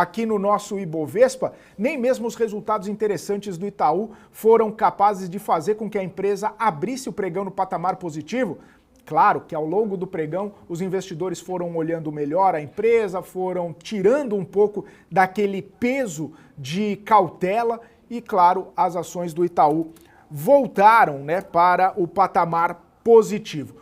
aqui no nosso Ibovespa, nem mesmo os resultados interessantes do Itaú foram capazes de fazer com que a empresa abrisse o pregão no patamar positivo. Claro que ao longo do pregão os investidores foram olhando melhor a empresa, foram tirando um pouco daquele peso de cautela e, claro, as ações do Itaú voltaram, né, para o patamar positivo.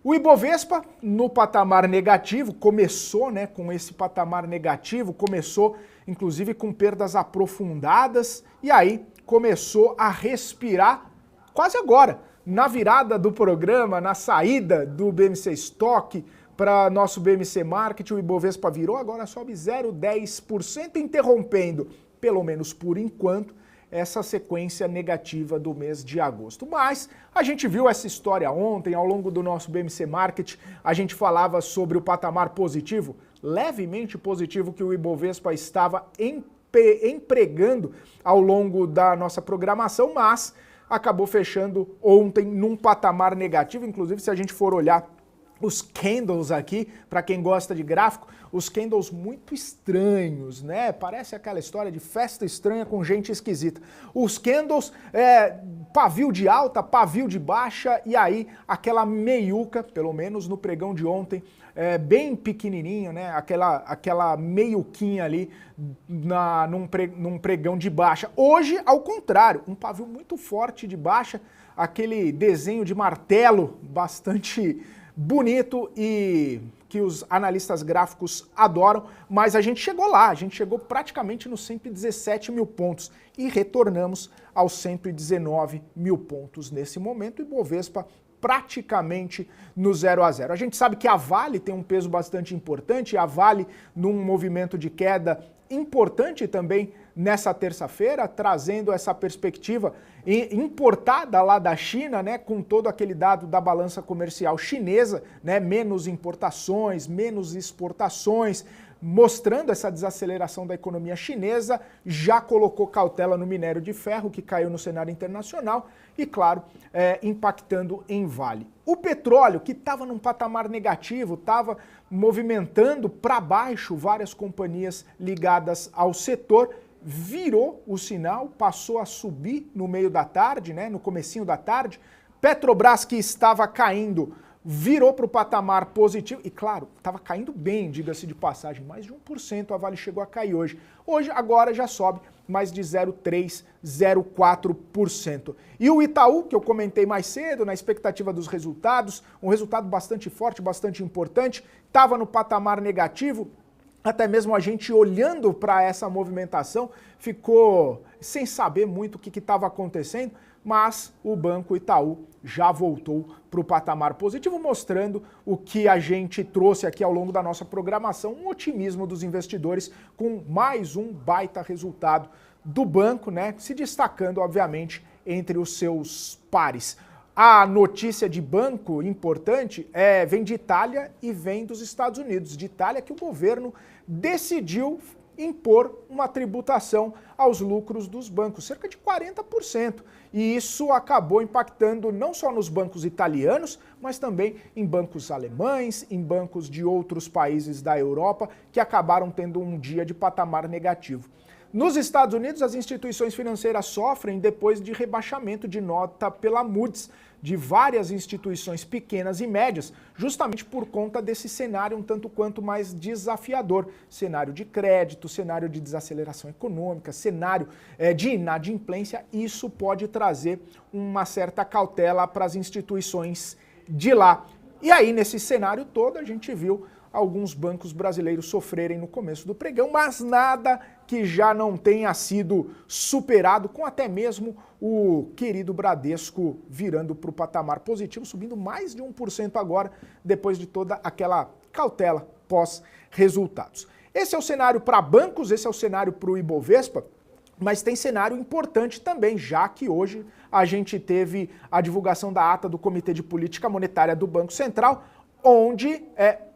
O Ibovespa no patamar negativo, começou, né, com esse patamar negativo, começou inclusive com perdas aprofundadas e aí começou a respirar quase agora, na virada do programa, na saída do BMC Stock para nosso BMC Market, o Ibovespa virou, agora sobe 0,10%, interrompendo, pelo menos por enquanto, essa sequência negativa do mês de agosto. Mas a gente viu essa história ontem, ao longo do nosso BMC Market, a gente falava sobre o patamar positivo, levemente positivo, que o Ibovespa estava empregando ao longo da nossa programação, mas acabou fechando ontem num patamar negativo. Inclusive, se a gente for olhar os candles aqui, para quem gosta de gráfico, os candles muito estranhos, né? Parece aquela história de festa estranha com gente esquisita. Os candles, pavio de alta, pavio de baixa, e aí aquela meiuca, pelo menos no pregão de ontem, bem pequenininho, né? Aquela meiuquinha ali num pregão de baixa. Hoje, ao contrário, um pavio muito forte de baixa, aquele desenho de martelo bastante bonito e que os analistas gráficos adoram, mas a gente chegou lá, a gente chegou praticamente nos 117 mil pontos e retornamos aos 119 mil pontos nesse momento, e Ibovespa praticamente no 0 a 0. A gente sabe que a Vale tem um peso bastante importante, a Vale num movimento de queda importante também nessa terça-feira, trazendo essa perspectiva importada lá da China, né, com todo aquele dado da balança comercial chinesa, né, menos importações, menos exportações, mostrando essa desaceleração da economia chinesa, já colocou cautela no minério de ferro, que caiu no cenário internacional, e claro, impactando em Vale. O petróleo, que estava num patamar negativo, estava movimentando para baixo várias companhias ligadas ao setor, virou o sinal, passou a subir no meio da tarde, né, no comecinho da tarde. Petrobras, que estava caindo, virou para o patamar positivo e, claro, estava caindo bem, diga-se de passagem, mais de 1% a Vale chegou a cair hoje. Hoje, agora já sobe mais de 0,3%, 0,4%. E o Itaú, que eu comentei mais cedo, na expectativa dos resultados, um resultado bastante forte, bastante importante, estava no patamar negativo. Até mesmo a gente olhando para essa movimentação ficou sem saber muito o que estava acontecendo, mas o Banco Itaú já voltou para o patamar positivo, mostrando o que a gente trouxe aqui ao longo da nossa programação, um otimismo dos investidores com mais um baita resultado do banco, né, se destacando, obviamente, entre os seus pares. A notícia de banco importante vem de Itália e vem dos Estados Unidos. De Itália, que o governo decidiu impor uma tributação aos lucros dos bancos, cerca de 40%. E isso acabou impactando não só nos bancos italianos, mas também em bancos alemães, em bancos de outros países da Europa, que acabaram tendo um dia de patamar negativo. Nos Estados Unidos, as instituições financeiras sofrem depois de rebaixamento de nota pela Moody's de várias instituições pequenas e médias, justamente por conta desse cenário um tanto quanto mais desafiador. Cenário de crédito, cenário de desaceleração econômica, cenário de inadimplência. Isso pode trazer uma certa cautela para as instituições de lá. E aí, nesse cenário todo, a gente viu alguns bancos brasileiros sofrerem no começo do pregão, mas nada que já não tenha sido superado, com até mesmo o querido Bradesco virando para o patamar positivo, subindo mais de 1% agora, depois de toda aquela cautela pós-resultados. Esse é o cenário para bancos, esse é o cenário para o Ibovespa, mas tem cenário importante também, já que hoje a gente teve a divulgação da ata do Comitê de Política Monetária do Banco Central, onde,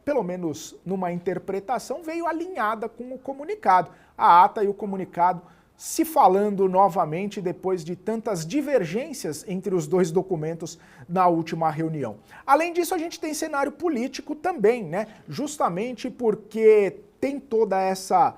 pelo menos numa interpretação, veio alinhada com o comunicado. A ata e o comunicado se falando novamente depois de tantas divergências entre os dois documentos na última reunião. Além disso, a gente tem cenário político também, né? Justamente porque tem toda essa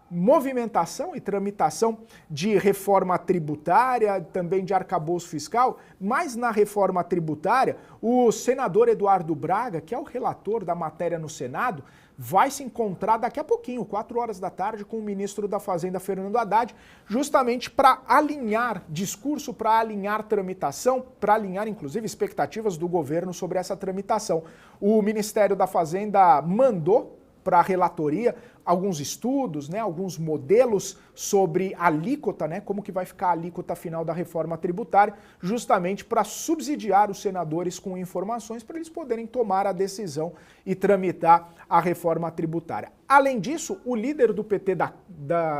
movimentação e tramitação de reforma tributária, também de arcabouço fiscal, mas na reforma tributária, o senador Eduardo Braga, que é o relator da matéria no Senado, vai se encontrar daqui a pouquinho, 4 horas da tarde, com o ministro da Fazenda, Fernando Haddad, justamente para alinhar discurso, para alinhar tramitação, para alinhar, inclusive, expectativas do governo sobre essa tramitação. O Ministério da Fazenda mandou para a relatoria alguns estudos, né, alguns modelos sobre alíquota, né, como que vai ficar a alíquota final da reforma tributária, justamente para subsidiar os senadores com informações para eles poderem tomar a decisão e tramitar a reforma tributária. Além disso, o líder do PT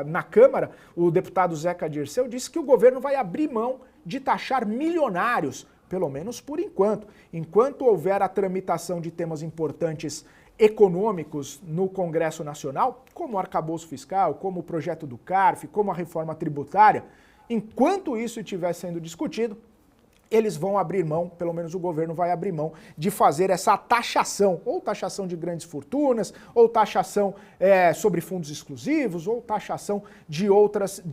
na Câmara, o deputado Zeca Dirceu, disse que o governo vai abrir mão de taxar milionários, pelo menos por enquanto. Enquanto houver a tramitação de temas importantes econômicos no Congresso Nacional, como o arcabouço fiscal, como o projeto do CARF, como a reforma tributária, enquanto isso estiver sendo discutido, eles vão abrir mão, pelo menos o governo vai abrir mão, de fazer essa taxação, ou taxação de grandes fortunas, ou taxação sobre fundos exclusivos, ou taxação de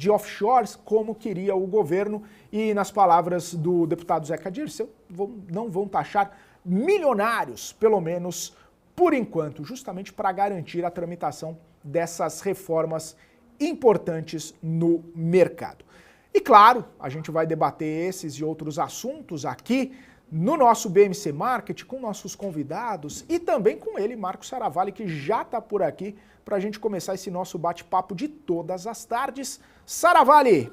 offshores, como queria o governo. E nas palavras do deputado Zeca Dirceu, não vão taxar milionários, pelo menos por enquanto, justamente para garantir a tramitação dessas reformas importantes no mercado. E claro, a gente vai debater esses e outros assuntos aqui no nosso BMC Market, com nossos convidados e também com ele, Marco Saravalli, que já está por aqui para a gente começar esse nosso bate-papo de todas as tardes. Saravalli,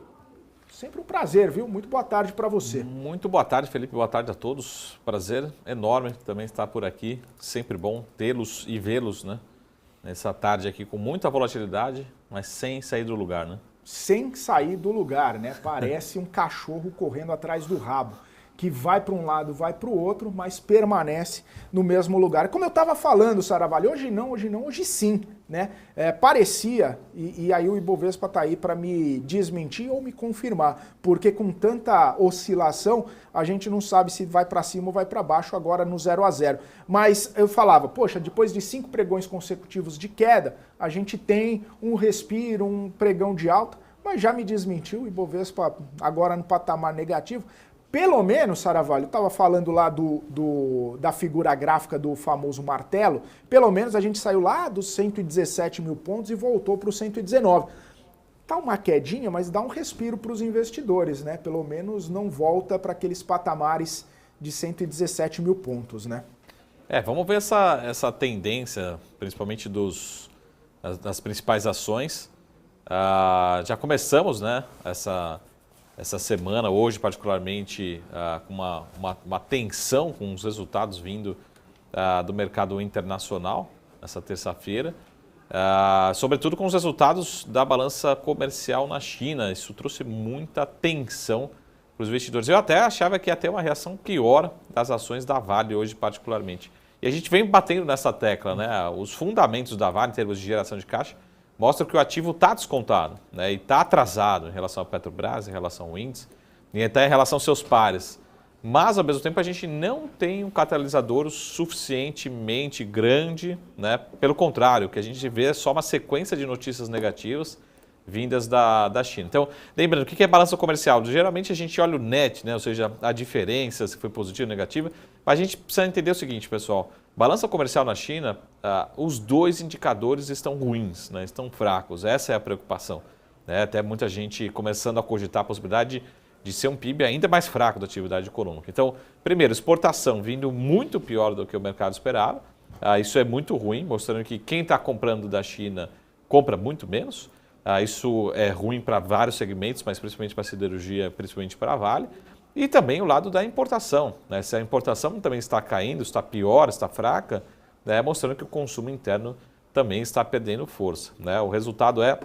sempre um prazer, viu? Muito boa tarde para você. Muito boa tarde, Felipe. Boa tarde a todos. Prazer enorme também estar por aqui. Sempre bom tê-los e vê-los, né? Nessa tarde aqui com muita volatilidade, mas sem sair do lugar, né? Sem sair do lugar, né? Parece um cachorro correndo atrás do rabo, que vai para um lado, vai para o outro, mas permanece no mesmo lugar. Como eu estava falando, Saravalli, hoje sim, né? Parecia, e aí o Ibovespa está aí para me desmentir ou me confirmar, porque com tanta oscilação, a gente não sabe se vai para cima ou vai para baixo agora no 0 a 0. Mas eu falava, poxa, depois de 5 pregões consecutivos de queda, a gente tem um respiro, um pregão de alta, mas já me desmentiu, o Ibovespa agora no patamar negativo. Pelo menos, Saravalli, eu estava falando lá da figura gráfica do famoso martelo, pelo menos a gente saiu lá dos 117 mil pontos e voltou para os 119. Tá uma quedinha, mas dá um respiro para os investidores, né? Pelo menos não volta para aqueles patamares de 117 mil pontos, né? Vamos ver essa tendência, principalmente das principais ações. Já começamos, né, essa semana, hoje particularmente, com uma tensão com os resultados vindo do mercado internacional, nessa terça-feira, sobretudo com os resultados da balança comercial na China. Isso trouxe muita tensão para os investidores. Eu até achava que ia ter uma reação pior das ações da Vale hoje particularmente. E a gente vem batendo nessa tecla, né? Os fundamentos da Vale em termos de geração de caixa mostra que o ativo está descontado, né, e está atrasado em relação à Petrobras, em relação ao índice, e até em relação aos seus pares. Mas, ao mesmo tempo, a gente não tem um catalisador suficientemente grande, né? Pelo contrário, o que a gente vê é só uma sequência de notícias negativas vindas da China. Então, lembrando, o que é balança comercial? Geralmente a gente olha o net, né? Ou seja, a diferença, se foi positiva ou negativa, mas a gente precisa entender o seguinte, pessoal. Balança comercial na China, os dois indicadores estão ruins, né? Estão fracos. Essa é a preocupação, né? Até muita gente começando a cogitar a possibilidade de ser um PIB ainda mais fraco da atividade econômica. Então, primeiro, exportação vindo muito pior do que o mercado esperava. Isso é muito ruim, mostrando que quem está comprando da China compra muito menos. Isso é ruim para vários segmentos, mas principalmente para a siderurgia, principalmente para a Vale. E também o lado da importação, né? Se a importação também está caindo, está pior, está fraca, né? Mostrando que o consumo interno também está perdendo força, né? O resultado é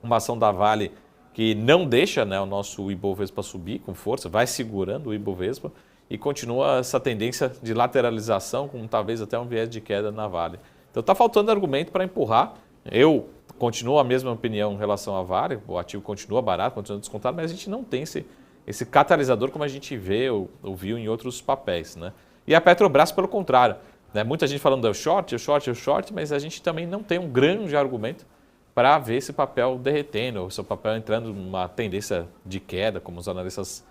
uma ação da Vale que não deixa, né, o nosso Ibovespa subir com força, vai segurando o Ibovespa e continua essa tendência de lateralização, com talvez até um viés de queda na Vale. Então está faltando argumento para empurrar. Eu continuo a mesma opinião em relação à Vale, o ativo continua barato, continua descontado, mas a gente não tem esse catalisador como a gente vê ou viu em outros papéis, né? E a Petrobras, pelo contrário, né? Muita gente falando do short, mas a gente também não tem um grande argumento para ver esse papel derretendo, o seu papel entrando numa tendência de queda, como os analistas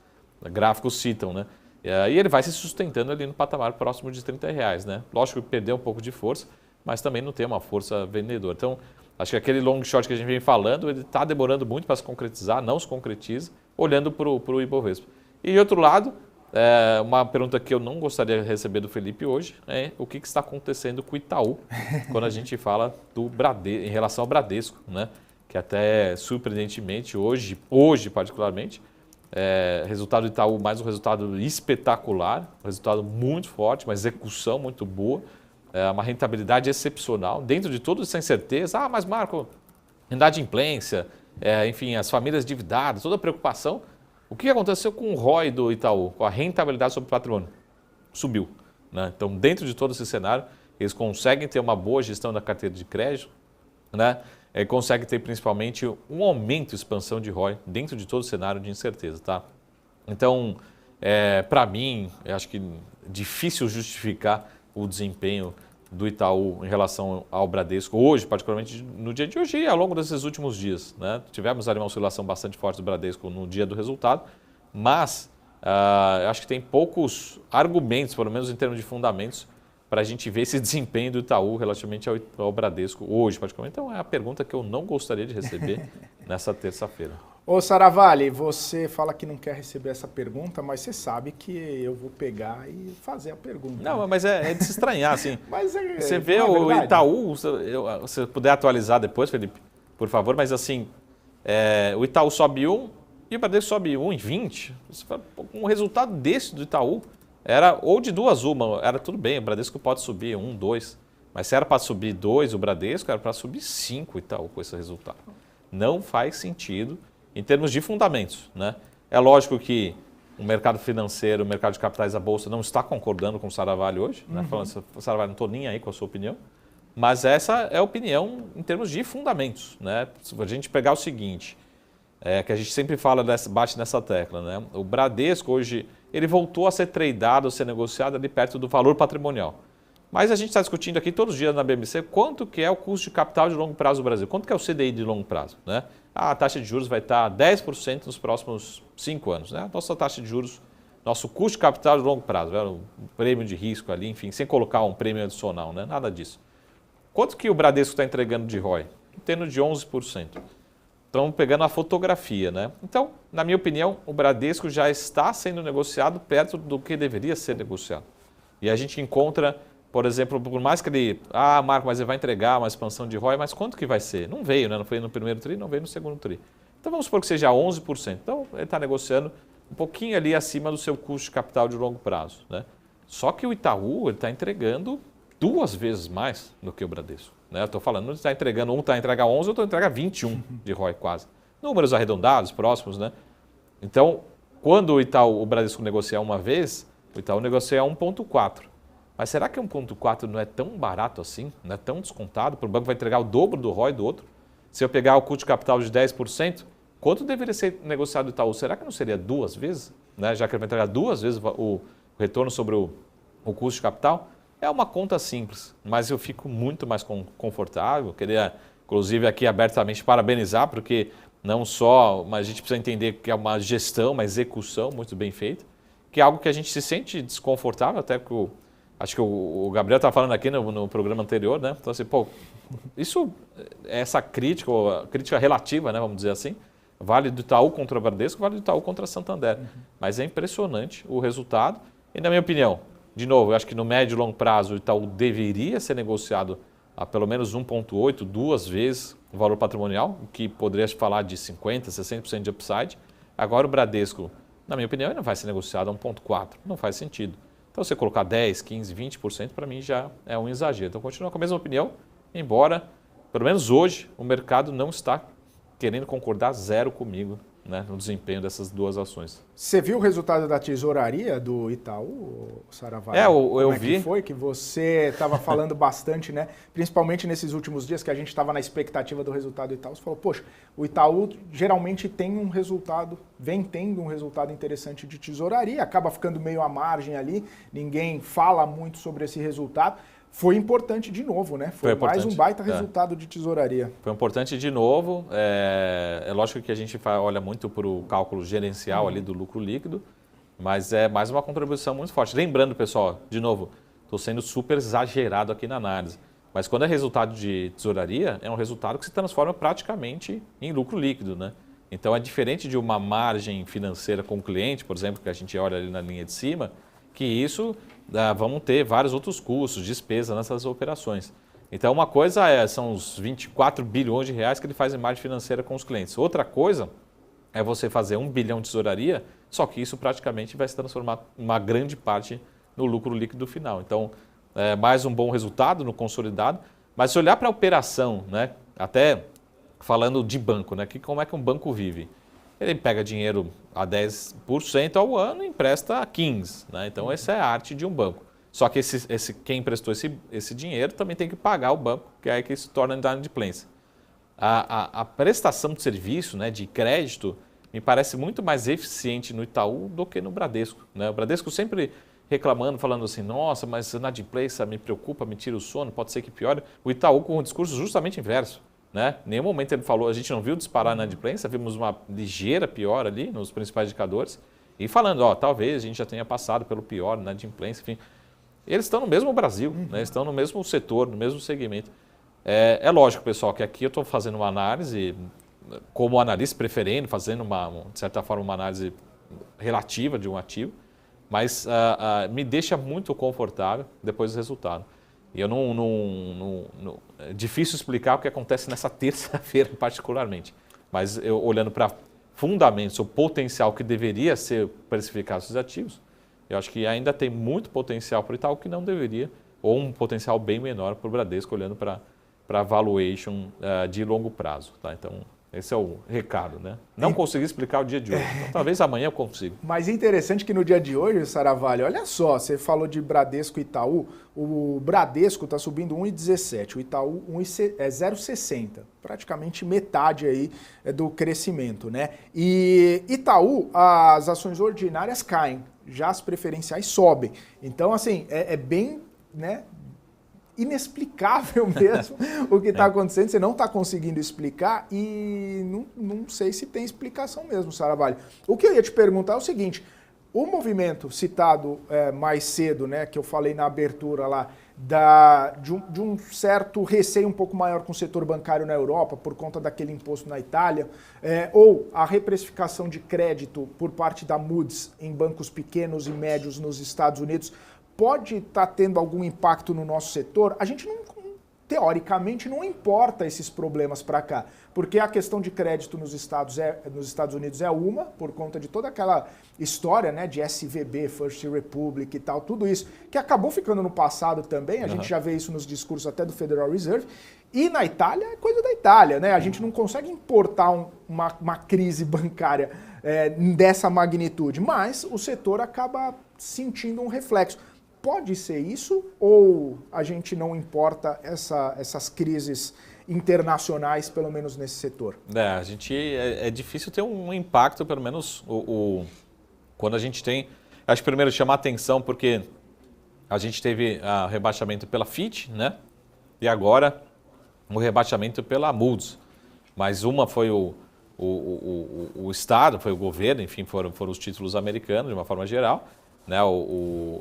gráficos citam, né? E ele vai se sustentando ali no patamar próximo de R$30, né? Lógico que perdeu um pouco de força, mas também não tem uma força vendedora. Então, acho que aquele long short que a gente vem falando, ele está demorando muito para se concretizar, não se concretiza, olhando para o Ibovespa. E de outro lado, uma pergunta que eu não gostaria de receber do Felipe hoje é o que está acontecendo com o Itaú quando a gente fala do em relação ao Bradesco, né? Que até surpreendentemente hoje particularmente, resultado do Itaú mais um resultado espetacular, um resultado muito forte, uma execução muito boa, uma rentabilidade excepcional, dentro de toda essa incerteza. Mas Marco, inadimplência, enfim, as famílias endividadas, toda a preocupação. O que aconteceu com o ROI do Itaú, com a rentabilidade sobre o patrimônio? Subiu, né? Então, dentro de todo esse cenário, eles conseguem ter uma boa gestão da carteira de crédito, né? Conseguem ter principalmente um aumento, expansão de ROI dentro de todo o cenário de incerteza, tá? Então, para mim, eu acho que difícil justificar o desempenho do Itaú em relação ao Bradesco hoje, particularmente no dia de hoje e ao longo desses últimos dias, né? Tivemos ali uma oscilação bastante forte do Bradesco no dia do resultado, mas eu acho que tem poucos argumentos, pelo menos em termos de fundamentos, para a gente ver esse desempenho do Itaú relativamente ao Bradesco hoje, particularmente. Então, é a pergunta que eu não gostaria de receber nessa terça-feira. Ô Saravalli, você fala que não quer receber essa pergunta, mas você sabe que eu vou pegar e fazer a pergunta. Não, mas é de se estranhar, assim. Mas você vê o Itaú, se puder atualizar depois, Felipe, por favor, mas assim, o Itaú sobe 1 e o Bradesco sobe 1,20. Um resultado desse do Itaú era ou de duas uma, era tudo bem, o Bradesco pode subir 1, 2, mas se era para subir 2 o Bradesco, era para subir 5 o Itaú com esse resultado. Não faz sentido em termos de fundamentos, né? É lógico que o mercado financeiro, o mercado de capitais, a Bolsa, não está concordando com o Saravalli hoje, né? Falando, Saravalli, não estou nem aí com a sua opinião, mas essa é a opinião em termos de fundamentos, né? Se a gente pegar o seguinte, que a gente sempre fala, bate nessa tecla, né? O Bradesco hoje, ele voltou a ser tradeado, a ser negociado ali perto do valor patrimonial. Mas a gente está discutindo aqui todos os dias na BMC quanto que é o custo de capital de longo prazo do Brasil, quanto que é o CDI de longo prazo, né? A taxa de juros vai estar 10% nos próximos 5 anos, né? Nossa taxa de juros, nosso custo de capital de longo prazo, um prêmio de risco ali, enfim, sem colocar um prêmio adicional, né? Nada disso. Quanto que o Bradesco está entregando de ROI? Em torno de 11%. Estão pegando a fotografia, né? Então, na minha opinião, o Bradesco já está sendo negociado perto do que deveria ser negociado. E a gente encontra, por exemplo, por mais que ele... Marco, mas ele vai entregar uma expansão de ROI, mas quanto que vai ser? Não veio, né? Não foi no primeiro TRI, não veio no segundo TRI. Então, vamos supor que seja 11%. Então, ele está negociando um pouquinho ali acima do seu custo de capital de longo prazo, né? Só que o Itaú está entregando 2 vezes mais do que o Bradesco, né? Eu estou falando, ele está entregando, um está a entregar 11, outro entrega 21 de ROI quase. Números arredondados, próximos, né? Então, quando o Bradesco negocia uma vez, o Itaú negocia 1,4. Mas será que 1,4 não é tão barato assim? Não é tão descontado? O banco vai entregar o dobro do ROI do outro? Se eu pegar o custo de capital de 10%, quanto deveria ser negociado o Itaú? Será que não seria 2 vezes? Né? Já que ele vai entregar 2 vezes o retorno sobre o custo de capital? É uma conta simples, mas eu fico muito mais confortável. Queria, inclusive, aqui abertamente parabenizar, porque não só, mas a gente precisa entender que é uma gestão, uma execução muito bem feita, que é algo que a gente se sente desconfortável, até que acho que o Gabriel estava falando aqui no programa anterior, né? Então, assim, essa crítica, ou a crítica relativa, né, vamos dizer assim, vale do Itaú contra o Bradesco, vale do Itaú contra a Santander. Mas é impressionante o resultado. E, na minha opinião, de novo, eu acho que no médio e longo prazo o Itaú deveria ser negociado a pelo menos 1,8, 2 vezes o valor patrimonial, o que poderia falar de 50%, 60% de upside. Agora o Bradesco, na minha opinião, não vai ser negociado a 1,4, não faz sentido. Então, você colocar 10%, 15%, 20%, para mim já é um exagero. Então, continuo com a mesma opinião, embora, pelo menos hoje, o mercado não está querendo concordar zero comigo, né, no desempenho dessas 2 ações. Você viu o resultado da tesouraria do Itaú, Saravalli? Eu vi. Que foi que você estava falando bastante, né? Principalmente nesses últimos dias que a gente estava na expectativa do resultado do Itaú. Você falou, poxa, o Itaú geralmente tem um resultado, vem tendo um resultado interessante de tesouraria, acaba ficando meio à margem ali, ninguém fala muito sobre esse resultado. foi importante de novo, né? Foi mais um baita resultado de tesouraria. Foi importante de novo. É lógico que a gente olha muito para o cálculo gerencial ali do lucro líquido, mas é mais uma contribuição muito forte. Lembrando, pessoal, de novo, estou sendo super exagerado aqui na análise, mas quando é resultado de tesouraria, é um resultado que se transforma praticamente em lucro líquido, né? Então é diferente de uma margem financeira com o cliente, por exemplo, que a gente olha ali na linha de cima, que isso vamos ter vários outros custos, despesas nessas operações. Então uma coisa são os 24 bilhões de reais que ele faz em margem financeira com os clientes. Outra coisa é você fazer 1 bilhão de tesouraria, só que isso praticamente vai se transformar uma grande parte no lucro líquido final. Então, mais um bom resultado no consolidado. Mas se olhar para a operação, né, até falando de banco, né, como é que um banco vive? Ele pega dinheiro a 10% ao ano e empresta a 15%. Né? Então, essa é a arte de um banco. Só que quem emprestou esse dinheiro também tem que pagar o banco, que é aí que se torna inadimplência. A prestação de serviço, né, de crédito, me parece muito mais eficiente no Itaú do que no Bradesco. Né? O Bradesco sempre reclamando, falando assim, nossa, mas inadimplência me preocupa, me tira o sono, pode ser que piore. O Itaú com um discurso justamente inverso. Né? Em nenhum momento ele falou, a gente não viu disparar na inadimplência, vimos uma ligeira pior ali nos principais indicadores. E falando, talvez a gente já tenha passado pelo pior na inadimplência, enfim. Eles estão no mesmo Brasil, né? Estão no mesmo setor, no mesmo segmento. É lógico, pessoal, que aqui eu estou fazendo uma análise, como analista preferendo, fazendo, de certa forma, uma análise relativa de um ativo, mas me deixa muito confortável depois do resultado. E eu é difícil explicar o que acontece nessa terça-feira particularmente, mas eu olhando para fundamentos, o potencial que deveria ser precificado esses ativos, eu acho que ainda tem muito potencial para o Itaú que não deveria, ou um potencial bem menor para o Bradesco, olhando para a valuation de longo prazo. Tá? Então, esse é o recado. Né? Não consegui explicar o dia de hoje, então, talvez amanhã eu consiga. Mas interessante que no dia de hoje, Saravalho, olha só, você falou de Bradesco e Itaú, o Bradesco está subindo 1,17, o Itaú 0,60, praticamente metade aí do crescimento. Né? E Itaú, as ações ordinárias caem, já as preferenciais sobem. Então, assim, é bem, né, inexplicável mesmo o que está acontecendo. Você não está conseguindo explicar e não sei se tem explicação mesmo, Saravalho. O que eu ia te perguntar é o seguinte, o movimento citado mais cedo, né, que eu falei na abertura lá, de um certo receio um pouco maior com o setor bancário na Europa por conta daquele imposto na Itália, ou a reprecificação de crédito por parte da Moody's em bancos pequenos e médios nos Estados Unidos, pode estar tendo algum impacto no nosso setor? A gente teoricamente não importa esses problemas para cá, porque a questão de crédito nos Estados Unidos é uma, por conta de toda aquela história, né, de SVB, First Republic e tal, tudo isso, que acabou ficando no passado também, a gente já vê isso nos discursos até do Federal Reserve, e na Itália é coisa da Itália, né? A gente não consegue importar uma crise bancária dessa magnitude, mas o setor acaba sentindo um reflexo. Pode ser isso ou a gente não importa essas crises internacionais, pelo menos nesse setor? A gente é difícil ter um impacto, pelo menos quando a gente tem... Acho que primeiro chamar atenção porque a gente teve rebaixamento pela Fitch, né? E agora o rebaixamento pela Moody's. Mas uma foi o Estado, foi o governo, enfim, foram os títulos americanos de uma forma geral. Né,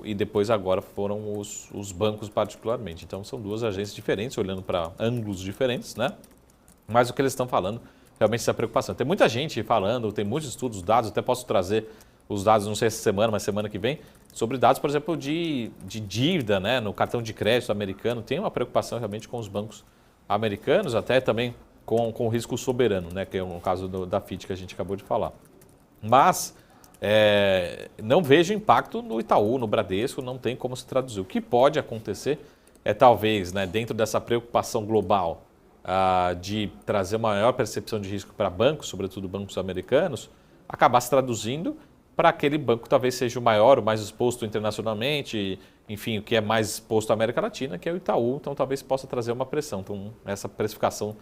e depois agora foram os bancos particularmente. Então são duas agências diferentes, olhando para ângulos diferentes, né? Mas o que eles estão falando, realmente essa preocupação. Tem muita gente falando, tem muitos estudos, dados, até posso trazer os dados, não sei essa semana, mas semana que vem, sobre dados, por exemplo, de dívida, né, no cartão de crédito americano. Tem uma preocupação realmente com os bancos americanos, até também com o risco soberano, né, que é o caso da Fitch que a gente acabou de falar. Mas... não vejo impacto no Itaú, no Bradesco, não tem como se traduzir. O que pode acontecer é talvez, né, dentro dessa preocupação global de trazer uma maior percepção de risco para bancos, sobretudo bancos americanos, acabar se traduzindo para aquele banco que talvez seja o maior, o mais exposto internacionalmente, enfim, o que é mais exposto à América Latina, que é o Itaú, então talvez possa trazer uma pressão. Então essa precificação,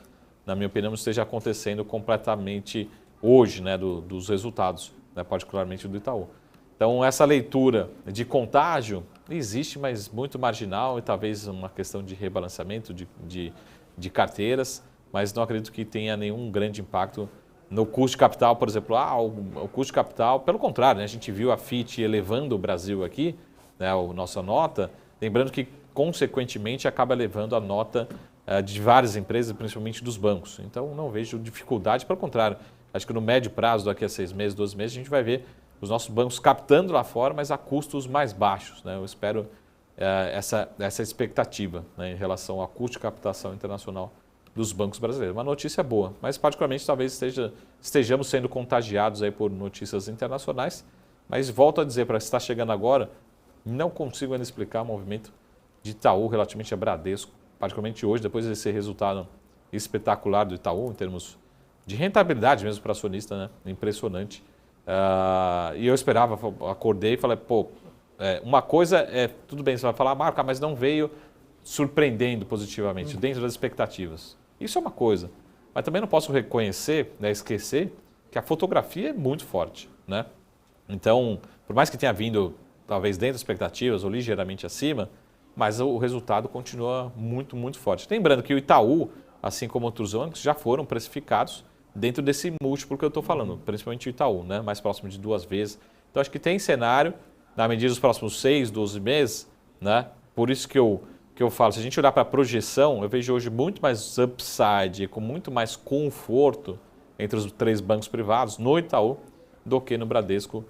na minha opinião, não esteja acontecendo completamente hoje, né, dos resultados, né, particularmente do Itaú. Então essa leitura de contágio existe, mas muito marginal e talvez uma questão de rebalanceamento de carteiras, mas não acredito que tenha nenhum grande impacto no custo de capital, por exemplo. O custo de capital, pelo contrário, né, a gente viu a FIT elevando o Brasil aqui, né, a nossa nota, lembrando que, consequentemente, acaba elevando a nota de várias empresas, principalmente dos bancos. Então, não vejo dificuldade, pelo contrário. Acho que no médio prazo, daqui a 6 meses, 12 meses, a gente vai ver os nossos bancos captando lá fora, mas a custos mais baixos, né? Eu espero essa expectativa, né, em relação ao custo de captação internacional dos bancos brasileiros. Uma notícia boa, mas particularmente talvez estejamos sendo contagiados aí por notícias internacionais, mas volto a dizer, para quem está chegando agora, não consigo ainda explicar o movimento de Itaú relativamente a Bradesco, particularmente hoje, depois desse resultado espetacular do Itaú, em termos de rentabilidade mesmo para acionista, né? Impressionante. E eu esperava, acordei e falei, uma coisa é, tudo bem, você vai falar, Marco, mas não veio surpreendendo positivamente, dentro das expectativas. Isso é uma coisa. Mas também não posso reconhecer, né, esquecer, que a fotografia é muito forte, né? Então, por mais que tenha vindo, talvez, dentro das expectativas ou ligeiramente acima, mas o resultado continua muito, muito forte. Lembrando que o Itaú, assim como outros bancos, já foram precificados dentro desse múltiplo que eu estou falando, principalmente o Itaú, né? Mais próximo de 2 vezes. Então, acho que tem cenário, na medida dos próximos 6, 12 meses, né? Por isso que eu falo, se a gente olhar para a projeção, eu vejo hoje muito mais upside, com muito mais conforto entre os 3 bancos privados, no Itaú, do que no Bradesco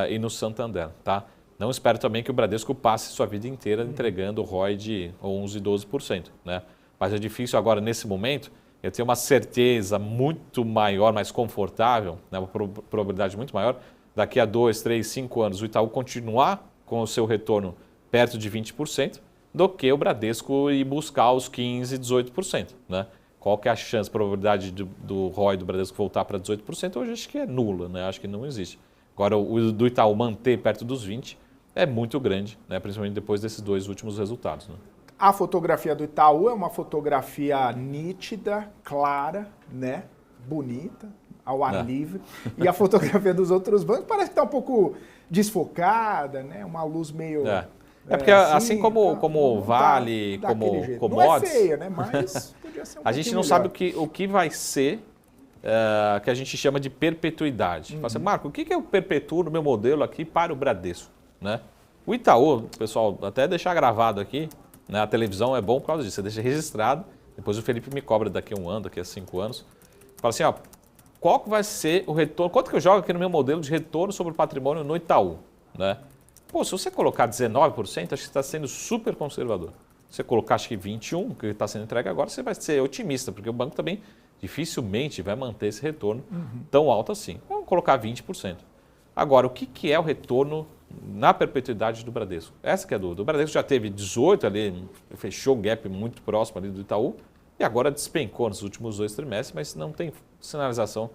e no Santander, tá? Não espero também que o Bradesco passe sua vida inteira entregando ROI de 11%, 12%, né? Mas é difícil agora, nesse momento, eu tenho uma certeza muito maior, mais confortável, né? Uma probabilidade muito maior, daqui a 2, 3, 5 anos, o Itaú continuar com o seu retorno perto de 20%, do que o Bradesco ir buscar os 15%, 18%, né? Qual que é a chance, probabilidade do ROI do Bradesco voltar para 18%? Hoje acho que é nula, né? Acho que não existe. Agora, o do Itaú manter perto dos 20% é muito grande, né? Principalmente depois desses 2 últimos resultados, né? A fotografia do Itaú é uma fotografia nítida, clara, né? Bonita, ao ar livre. E a fotografia dos outros bancos parece que está um pouco desfocada, né? Uma luz meio... porque assim como Vale, como Commodities... Não é feia, né? Mas podia ser a gente não sabe o que vai ser, que a gente chama de perpetuidade. Fala assim, Marco, o que eu perpetuo no meu modelo aqui para o Bradesco, né? O Itaú, pessoal, até deixar gravado aqui, né? A televisão é bom por causa disso, você deixa registrado, depois o Felipe me cobra daqui a 1 ano, daqui a 5 anos. Fala assim, qual que vai ser o retorno, quanto que eu jogo aqui no meu modelo de retorno sobre o patrimônio no Itaú, né? Se você colocar 19%, acho que você está sendo super conservador. Se você colocar, acho que 21%, que está sendo entregue agora, você vai ser otimista, porque o banco também dificilmente vai manter esse retorno tão alto assim. Vamos colocar 20%. Agora, o que é o retorno na perpetuidade do Bradesco? Essa que é a dúvida. O Bradesco já teve 18% ali, fechou o gap muito próximo ali do Itaú, e agora despencou nos últimos 2 trimestres, mas não tem sinalização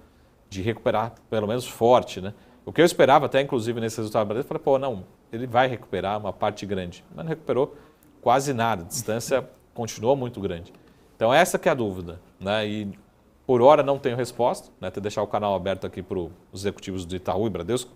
de recuperar, pelo menos forte, né? O que eu esperava até, inclusive, nesse resultado do Bradesco, eu falei, não, ele vai recuperar uma parte grande, mas não recuperou quase nada, a distância continuou muito grande. Então, essa que é a dúvida, né? E por hora não tenho resposta, né? Até deixar o canal aberto aqui para os executivos do Itaú e Bradesco,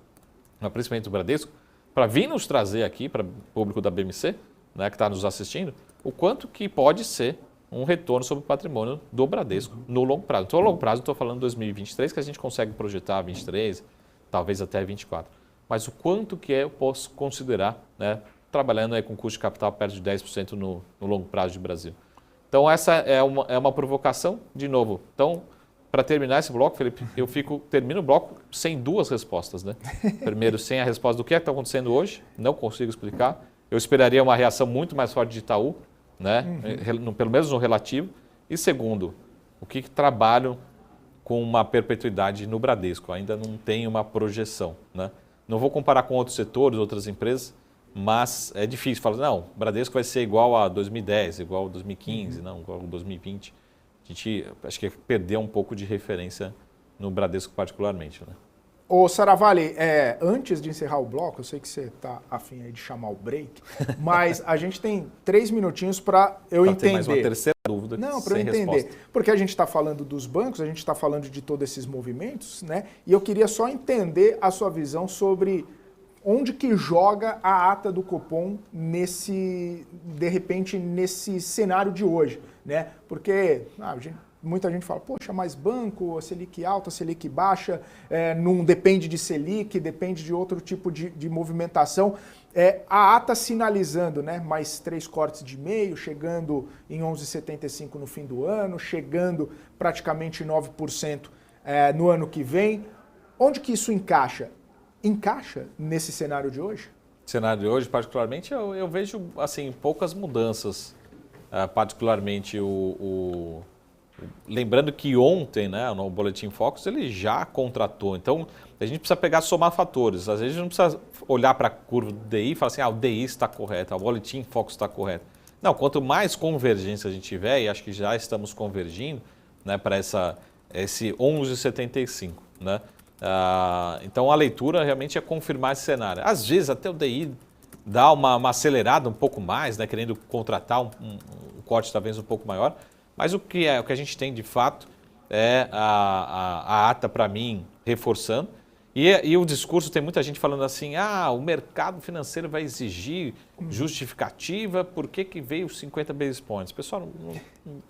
mas principalmente do Bradesco, para vir nos trazer aqui, para o público da BMC, né, que está nos assistindo, o quanto que pode ser um retorno sobre o patrimônio do Bradesco no longo prazo. Então, no longo prazo, estou falando 2023, que a gente consegue projetar 23, talvez até 24. Mas o quanto que eu posso considerar, né, trabalhando aí com custo de capital perto de 10% no longo prazo de Brasil. Então, essa é uma provocação, de novo. Então, para terminar esse bloco, Felipe, termino o bloco sem 2 respostas, né? Primeiro, sem a resposta do que está acontecendo hoje, não consigo explicar. Eu esperaria uma reação muito mais forte de Itaú, né? Pelo menos no relativo. E segundo, o que trabalham com uma perpetuidade no Bradesco? Ainda não tem uma projeção, né? Não vou comparar com outros setores, outras empresas, mas é difícil falar, não, o Bradesco vai ser igual a 2010, igual a 2015, não, igual a 2020. A gente acho que perdeu um pouco de referência no Bradesco particularmente, né? Ô Saravalli, antes de encerrar o bloco, eu sei que você está afim aí de chamar o break, mas a gente tem 3 minutinhos para eu entender. Ter mais uma terceira dúvida. Não, para eu entender. Resposta. Porque a gente está falando dos bancos, a gente está falando de todos esses movimentos, né? E eu queria só entender a sua visão sobre onde que joga a ata do Copom de repente, nesse cenário de hoje, né? Porque muita gente fala, poxa, mais banco, a Selic alta, a Selic baixa, não depende de Selic, depende de outro tipo de movimentação. A ata sinalizando, né, mais 3 cortes de meio, chegando em 11,75 no fim do ano, chegando praticamente 9% no ano que vem. Onde que isso encaixa? Encaixa nesse cenário de hoje? Cenário de hoje, particularmente, eu vejo assim, poucas mudanças, particularmente lembrando que ontem, né, no Boletim Focus, ele já contratou. Então, a gente precisa somar fatores. Às vezes, a gente não precisa olhar para a curva do DI e falar assim, o DI está correto, o Boletim Focus está correto. Não, quanto mais convergência a gente tiver, e acho que já estamos convergindo, né, para esse 11,75, né? Então, a leitura realmente é confirmar esse cenário. Às vezes, até o DI dá uma acelerada um pouco mais, né, querendo contratar um corte talvez um pouco maior. Mas o que a gente tem de fato é a ata, para mim, reforçando. E o discurso, tem muita gente falando assim, o mercado financeiro vai exigir justificativa, por que veio 50 basis points? Pessoal,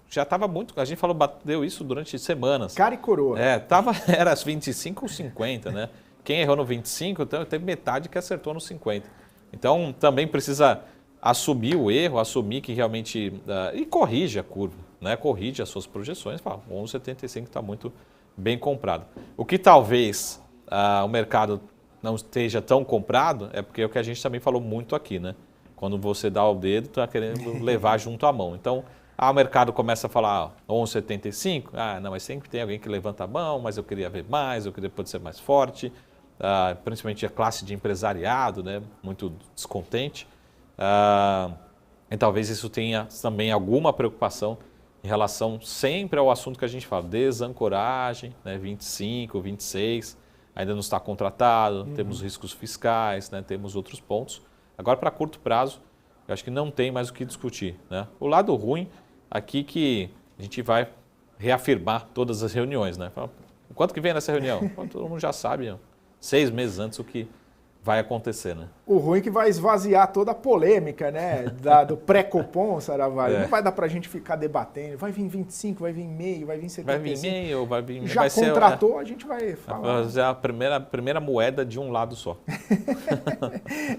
já estava muito, a gente bateu isso durante semanas. Cara e coroa. Era 25 ou 50, né? Quem errou no 25, então teve metade que acertou no 50. Então, também precisa assumir o erro, assumir que realmente... e corrige a curva, né? Corrige as suas projeções. Fala, 11,75 está muito bem comprado. O que talvez o mercado não esteja tão comprado é porque é o que a gente também falou muito aqui, né? Quando você dá o dedo, está querendo levar junto à mão. Então, o mercado começa a falar 11,75, não, mas sempre tem alguém que levanta a mão, mas eu queria ver mais, eu queria poder ser mais forte, principalmente a classe de empresariado, né? Muito descontente. E talvez isso tenha também alguma preocupação em relação sempre ao assunto que a gente fala, desancoragem, né, 25, 26, ainda não está contratado, temos riscos fiscais, né, temos outros pontos. Agora, para curto prazo, eu acho que não tem mais o que discutir, né? O lado ruim aqui que a gente vai reafirmar todas as reuniões, né? Quanto que vem nessa reunião? Todo mundo já sabe, 6 meses antes o que vai acontecer, né? O ruim é que vai esvaziar toda a polêmica, né, do pré-Copom, Saravalho. Não vai dar pra gente ficar debatendo. Vai vir 25, vai vir meio, vai vir 75. Vai vir meio, vai vir... Já vai contratou, a gente vai falar. Vai fazer a primeira moeda de um lado só.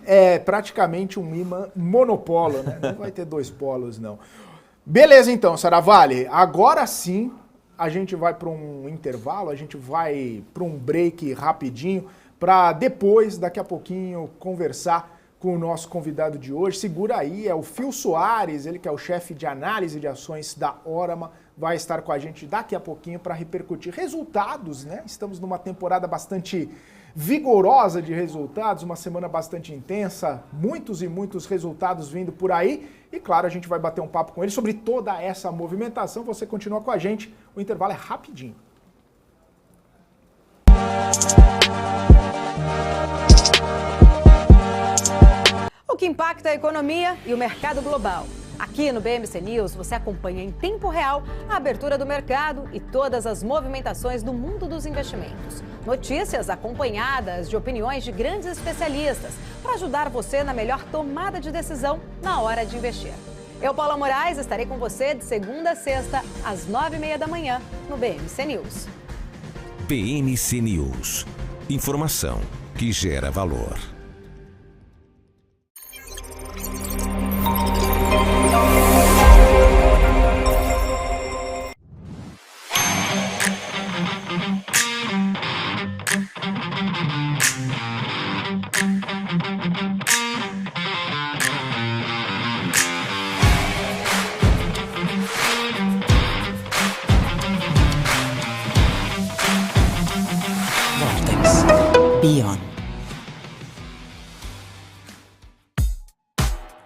É praticamente um imã monopolo, né? Não vai ter 2 polos, não. Beleza, então, Saravalho. Agora sim, a gente vai para um intervalo, a gente vai para um break rapidinho, para depois, daqui a pouquinho, conversar com o nosso convidado de hoje. Segura aí, é o Phil Soares, ele que é o chefe de análise de ações da Orama, vai estar com a gente daqui a pouquinho para repercutir resultados, né? Estamos numa temporada bastante vigorosa de resultados, uma semana bastante intensa, muitos e muitos resultados vindo por aí. E claro, a gente vai bater um papo com ele sobre toda essa movimentação. Você continua com a gente, o intervalo é rapidinho. O que impacta a economia e o mercado global. Aqui no BMC News você acompanha em tempo real a abertura do mercado e todas as movimentações do mundo dos investimentos. Notícias acompanhadas de opiniões de grandes especialistas para ajudar você na melhor tomada de decisão na hora de investir. Eu, Paula Moraes, estarei com você de segunda a sexta, às 9h30 da manhã, no BMC News. BMC News. Informação que gera valor. Beyond.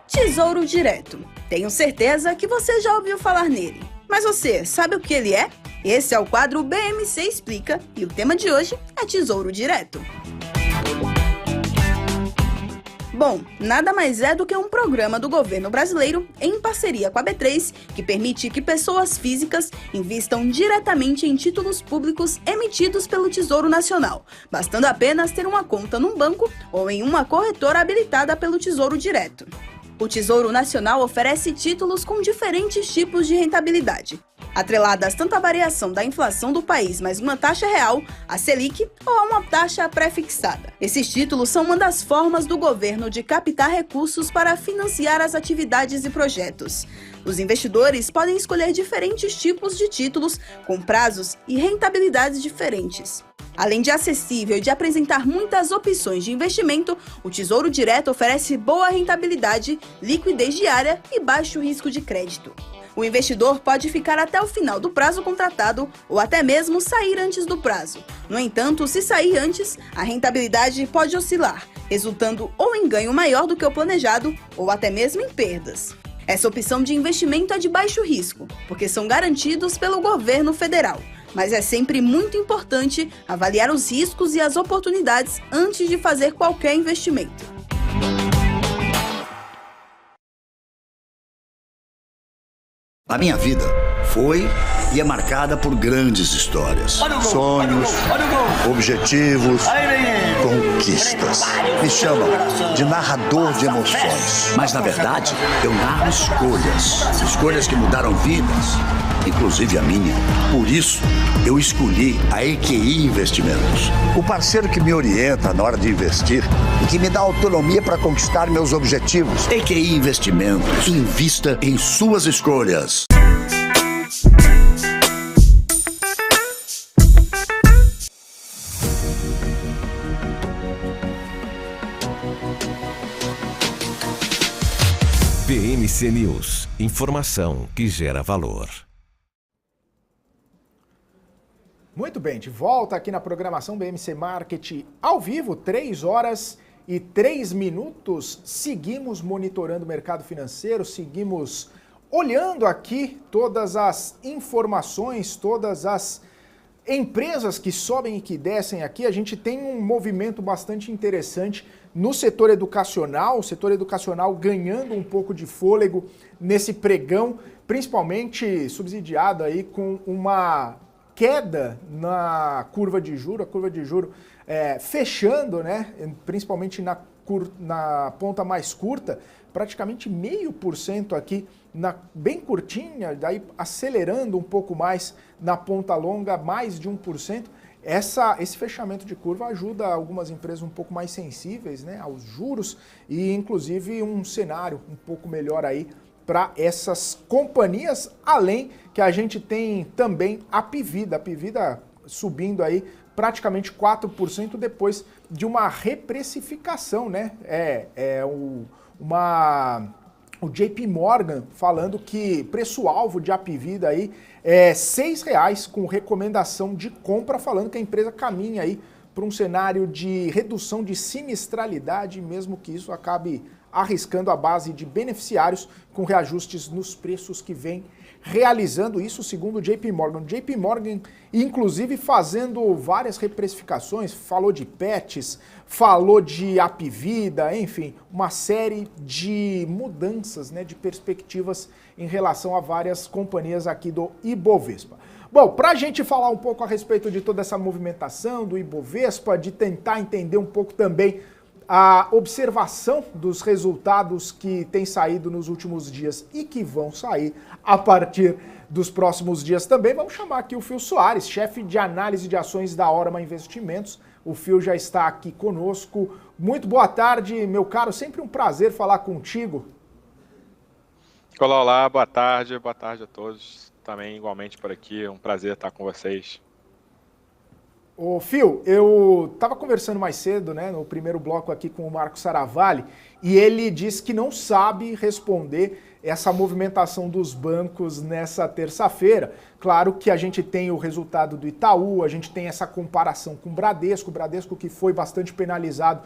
Tesouro Direto. Tenho certeza que você já ouviu falar nele. Mas você sabe o que ele é? Esse é o quadro BMC Explica e o tema de hoje é Tesouro Direto. Bom, nada mais é do que um programa do governo brasileiro em parceria com a B3 que permite que pessoas físicas invistam diretamente em títulos públicos emitidos pelo Tesouro Nacional, bastando apenas ter uma conta num banco ou em uma corretora habilitada pelo Tesouro Direto. O Tesouro Nacional oferece títulos com diferentes tipos de rentabilidade, atreladas tanto à variação da inflação do país mais uma taxa real, a Selic, ou a uma taxa pré-fixada. Esses títulos são uma das formas do governo de captar recursos para financiar as atividades e projetos. Os investidores podem escolher diferentes tipos de títulos com prazos e rentabilidades diferentes. Além de acessível e de apresentar muitas opções de investimento, o Tesouro Direto oferece boa rentabilidade, liquidez diária e baixo risco de crédito. O investidor pode ficar até o final do prazo contratado ou até mesmo sair antes do prazo. No entanto, se sair antes, a rentabilidade pode oscilar, resultando ou em ganho maior do que o planejado ou até mesmo em perdas. Essa opção de investimento é de baixo risco, porque são garantidos pelo governo federal. Mas é sempre muito importante avaliar os riscos e as oportunidades antes de fazer qualquer investimento. A minha vida foi e é marcada por grandes histórias, sonhos, objetivos, conquistas. Me chamam de narrador de emoções. Mas, na verdade, eu narro escolhas que mudaram vidas, inclusive a minha. Por isso, eu escolhi a EQI Investimentos, o parceiro que me orienta na hora de investir e que me dá autonomia para conquistar meus objetivos. EQI Investimentos. Invista em suas escolhas. BMC News. Informação que gera valor. Muito bem, de volta aqui na programação BMC Market ao vivo, 3 horas e 3 minutos. Seguimos monitorando o mercado financeiro, seguimos olhando aqui todas as informações, todas as empresas que sobem e que descem aqui. A gente tem um movimento bastante interessante no setor educacional, o setor educacional ganhando um pouco de fôlego nesse pregão, principalmente subsidiado aí com uma queda na curva de juros, a curva de juros fechando, né, principalmente na ponta mais curta, praticamente 0,5% aqui, bem curtinha, daí acelerando um pouco mais na ponta longa, mais de 1%. Esse fechamento de curva ajuda algumas empresas um pouco mais sensíveis, né, aos juros e inclusive um cenário um pouco melhor aí para essas companhias, além que a gente tem também a Apivida subindo aí praticamente 4% depois de uma reprecificação, né? O JP Morgan falando que preço-alvo de Apivida aí é R$6 com recomendação de compra, falando que a empresa caminha aí para um cenário de redução de sinistralidade, mesmo que isso acabe arriscando a base de beneficiários com reajustes nos preços que vem realizando isso, segundo o JP Morgan. O JP Morgan, inclusive, fazendo várias reprecificações, falou de Pets, falou de Apivida, enfim, uma série de mudanças, né, de perspectivas em relação a várias companhias aqui do Ibovespa. Bom, para a gente falar um pouco a respeito de toda essa movimentação do Ibovespa, de tentar entender um pouco também a observação dos resultados que têm saído nos últimos dias e que vão sair a partir dos próximos dias também, vamos chamar aqui o Phil Soares, chefe de análise de ações da Orma Investimentos. O Phil já está aqui conosco. Muito boa tarde, meu caro, sempre um prazer falar contigo. Olá, boa tarde a todos. Também igualmente por aqui, é um prazer estar com vocês. Ô Phil, eu estava conversando mais cedo, né, no primeiro bloco aqui com o Marco Saravalli, e ele disse que não sabe responder essa movimentação dos bancos nessa terça-feira. Claro que a gente tem o resultado do Itaú, a gente tem essa comparação com o Bradesco que foi bastante penalizado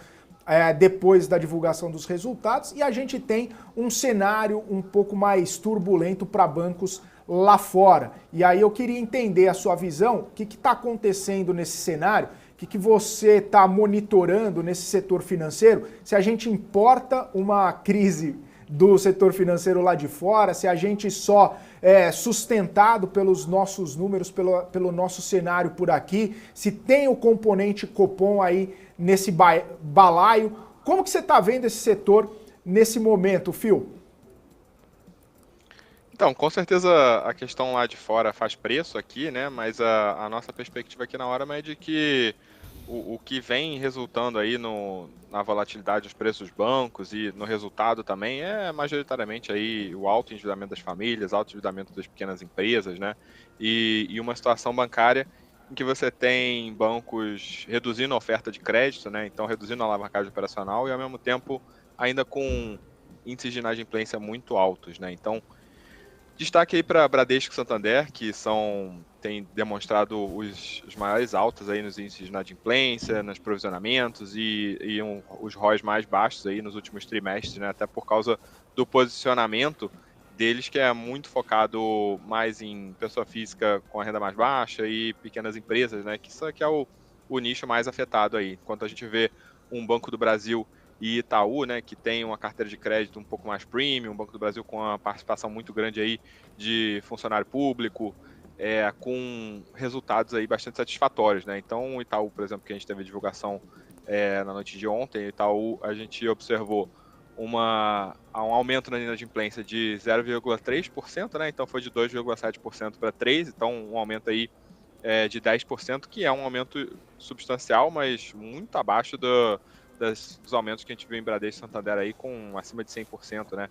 depois da divulgação dos resultados, e a gente tem um cenário um pouco mais turbulento para bancos lá fora. E aí eu queria entender a sua visão, o que está acontecendo nesse cenário, o que você está monitorando nesse setor financeiro, se a gente importa uma crise do setor financeiro lá de fora, se a gente só é sustentado pelos nossos números, pelo nosso cenário por aqui, se tem o componente Copom aí nesse balaio. Como que você está vendo esse setor nesse momento, Phil? Então, com certeza a questão lá de fora faz preço aqui, né? Mas a nossa perspectiva aqui na hora é de que o que vem resultando aí na volatilidade dos preços dos bancos e no resultado também é majoritariamente aí o alto endividamento das famílias, alto endividamento das pequenas empresas, né? E uma situação bancária em que você tem bancos reduzindo a oferta de crédito, né? Então reduzindo a alavancagem operacional e ao mesmo tempo ainda com índices de inadimplência muito altos, né? Então destaque aí para Bradesco e Santander, que têm demonstrado os maiores altos aí nos índices de inadimplência, nos provisionamentos e os ROIs mais baixos aí nos últimos trimestres, né? Até por causa do posicionamento deles, que é muito focado mais em pessoa física com a renda mais baixa e pequenas empresas, né? Que isso aqui é o nicho mais afetado aí. Enquanto a gente vê um Banco do Brasil e Itaú, né, que tem uma carteira de crédito um pouco mais premium, o Banco do Brasil com uma participação muito grande aí de funcionário público, com resultados aí bastante satisfatórios, né? Então o Itaú, por exemplo, que a gente teve a divulgação na noite de ontem, o Itaú, a gente observou um aumento na inadimplência de 0,3%, né? Então foi de 2,7% para 3%, então um aumento aí de 10%, que é um aumento substancial, mas muito abaixo dos aumentos que a gente viu em Bradesco e Santander aí com acima de 100%, né,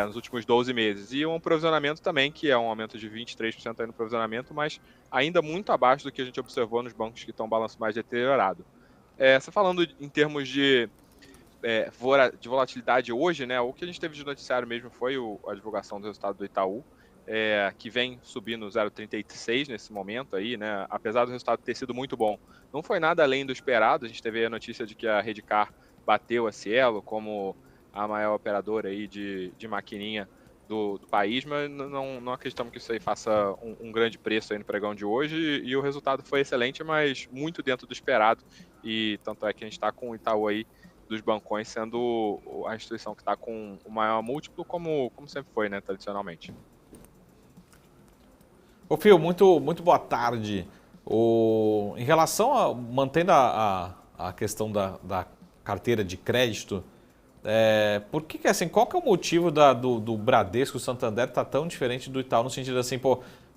nos últimos 12 meses. E um provisionamento também, que é um aumento de 23% aí no provisionamento, mas ainda muito abaixo do que a gente observou nos bancos que estão balanço mais deteriorado. Você falando em termos de volatilidade hoje, né, o que a gente teve de noticiário mesmo foi a divulgação do resultado do Itaú, que vem subindo 0,36 nesse momento aí, né? Apesar do resultado ter sido muito bom, não foi nada além do esperado. A gente teve a notícia de que a Redcar bateu a Cielo como a maior operadora aí de maquininha do país, mas não acreditamos que isso aí faça um grande preço aí no pregão de hoje, e o resultado foi excelente, mas muito dentro do esperado, e tanto é que a gente está com o Itaú aí dos bancões sendo a instituição que está com o maior múltiplo, como sempre foi, né, tradicionalmente. Ô Phil, muito boa tarde. Em relação a, mantendo a questão da carteira de crédito, por que assim, qual que é o motivo do Bradesco e Santander tá tão diferente do Itaú, no sentido assim,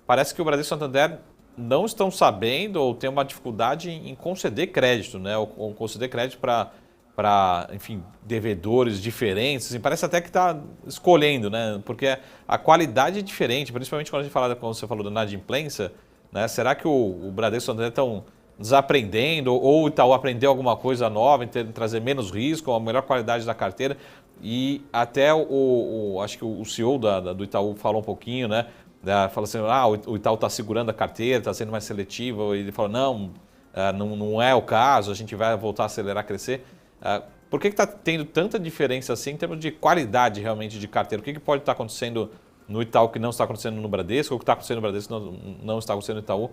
parece que o Bradesco e o Santander não estão sabendo ou tem uma dificuldade em conceder crédito, né? Ou conceder crédito para, enfim, devedores diferentes, assim, parece até que está escolhendo, né? Porque a qualidade é diferente, principalmente quando a gente fala, como você falou, da inadimplência, né? Será que o Bradesco e o Santander estão desaprendendo, ou o Itaú aprendeu alguma coisa nova, em trazer menos risco, a melhor qualidade da carteira? E até acho que o CEO do Itaú falou um pouquinho, né? Falou assim, o Itaú está segurando a carteira, está sendo mais seletivo, e ele falou, não é o caso, a gente vai voltar a acelerar, crescer. Por que está tendo tanta diferença assim em termos de qualidade realmente de carteira? O que pode estar acontecendo no Itaú que não está acontecendo no Bradesco, ou o que está acontecendo no Bradesco não está acontecendo no Itaú?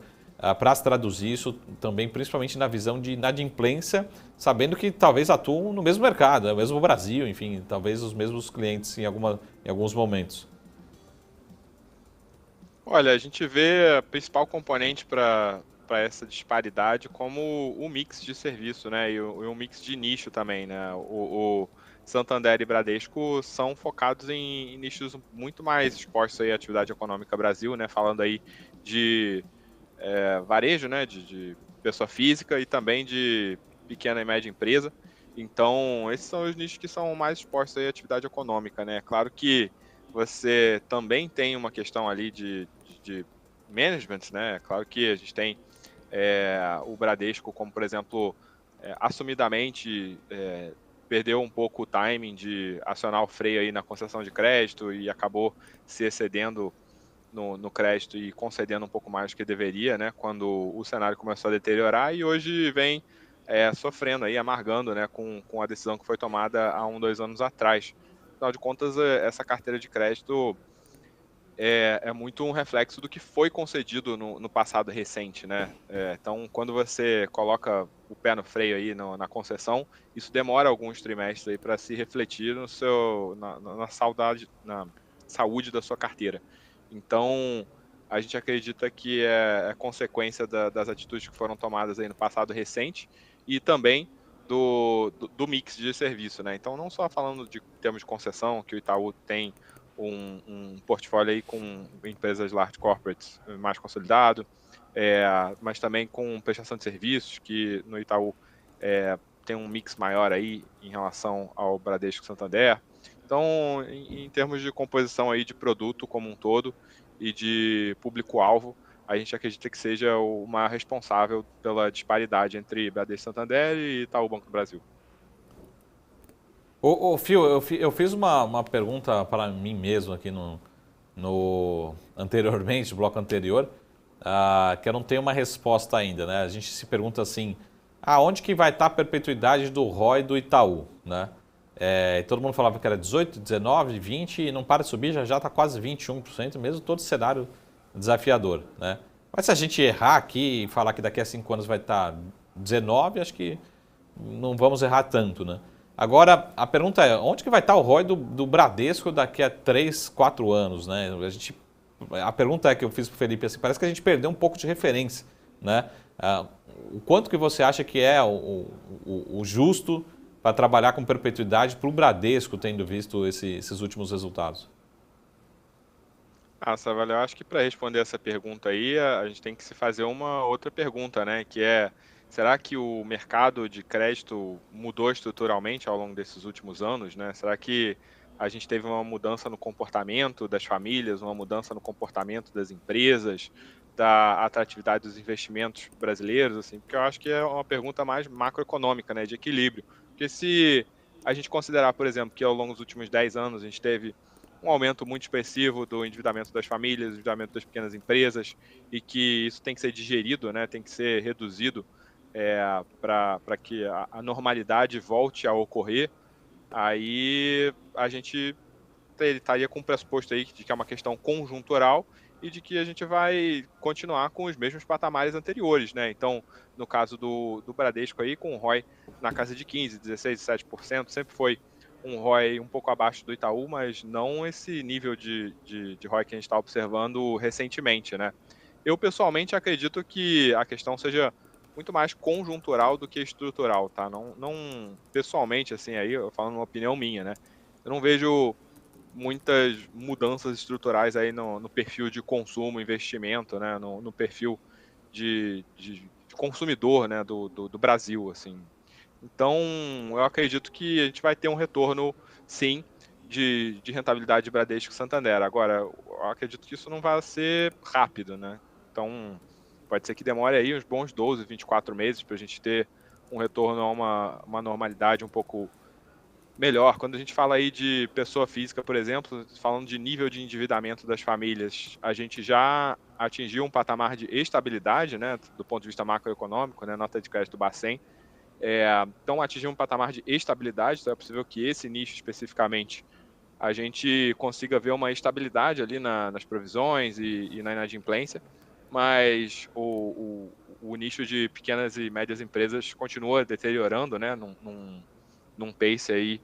Para se traduzir isso também, principalmente na visão de inadimplência, sabendo que talvez atuam no mesmo mercado, no mesmo Brasil, enfim, talvez os mesmos clientes em alguns momentos. Olha, a gente vê a principal componente para essa disparidade como o mix de serviço, né, e o mix de nicho também, né. O Santander e Bradesco são focados em nichos muito mais expostos aí à atividade econômica Brasil, né, falando aí de varejo, né, de pessoa física e também de pequena e média empresa. Então, esses são os nichos que são mais expostos aí à atividade econômica, né. Claro que você também tem uma questão ali de management, né. Claro que a gente tem o Bradesco, como por exemplo, assumidamente perdeu um pouco o timing de acionar o freio aí na concessão de crédito e acabou se excedendo no crédito e concedendo um pouco mais do que deveria, né, quando o cenário começou a deteriorar, e hoje vem sofrendo aí, amargando, né, com a decisão que foi tomada há 2 anos atrás. Afinal de contas, essa carteira de crédito é muito um reflexo do que foi concedido no passado recente, né? Então, quando você coloca o pé no freio aí na concessão, isso demora alguns trimestres aí para se refletir na saúde da sua carteira. Então, a gente acredita que é consequência das atitudes que foram tomadas aí no passado recente e também do mix de serviço, né? Então, não só falando de termos de concessão, que o Itaú tem um portfólio aí com empresas large corporates mais consolidado, mas também com prestação de serviços, que no Itaú tem um mix maior aí em relação ao Bradesco Santander. Então, em termos de composição aí de produto como um todo e de público-alvo, a gente acredita que seja o maior responsável pela disparidade entre Bradesco Santander e Itaú Banco do Brasil. Ô Fio, eu fiz uma pergunta para mim mesmo aqui anteriormente, no bloco anterior, que eu não tenho uma resposta ainda, né? A gente se pergunta assim, onde que vai estar a perpetuidade do ROI do Itaú, né? Todo mundo falava que era 18, 19, 20 e não para de subir, já está quase 21%, mesmo todo cenário desafiador, né? Mas se a gente errar aqui e falar que daqui a 5 anos vai estar 19, acho que não vamos errar tanto, né? Agora, a pergunta é, onde que vai estar o ROI do Bradesco daqui a 3, 4 anos, né? A pergunta que eu fiz para o Felipe, assim, parece que a gente perdeu um pouco de referência, né? O quanto que você acha que é o justo para trabalhar com perpetuidade para o Bradesco, tendo visto esses últimos resultados? Savalio, eu acho que para responder essa pergunta aí, a gente tem que se fazer uma outra pergunta, né? Que será que o mercado de crédito mudou estruturalmente ao longo desses últimos anos, né? Será que a gente teve uma mudança no comportamento das famílias, uma mudança no comportamento das empresas, da atratividade dos investimentos brasileiros, assim? Porque eu acho que é uma pergunta mais macroeconômica, né? De equilíbrio. Porque se a gente considerar, por exemplo, que ao longo dos últimos 10 anos a gente teve um aumento muito expressivo do endividamento das famílias, do endividamento das pequenas empresas, e que isso tem que ser digerido, né? Tem que ser reduzido para que a normalidade volte a ocorrer, aí a gente estaria com o pressuposto aí de que é uma questão conjuntural e de que a gente vai continuar com os mesmos patamares anteriores, né? Então, no caso do Bradesco aí, com o ROI na casa de 15%, 16%, 17%, sempre foi um ROI um pouco abaixo do Itaú, mas não esse nível de ROI que a gente está observando recentemente, né? Eu, pessoalmente, acredito que a questão seja muito mais conjuntural do que estrutural, tá? Não pessoalmente, assim, aí, eu falando uma opinião minha, né? Eu não vejo muitas mudanças estruturais aí no perfil de consumo, investimento, né? No perfil de consumidor, né? Do Brasil, assim. Então, eu acredito que a gente vai ter um retorno, sim, de rentabilidade de Bradesco e Santander. Agora, eu acredito que isso não vai ser rápido, né? Então, pode ser que demore aí uns bons 12, 24 meses para a gente ter um retorno a uma normalidade um pouco melhor. Quando a gente fala aí de pessoa física, por exemplo, falando de nível de endividamento das famílias, a gente já atingiu um patamar de estabilidade, né, do ponto de vista macroeconômico, né, nota de crédito Bacen. Então, atingir um patamar de estabilidade, então é possível que esse nicho especificamente a gente consiga ver uma estabilidade ali nas provisões e na inadimplência, mas o nicho de pequenas e médias empresas continua deteriorando, né, num pace aí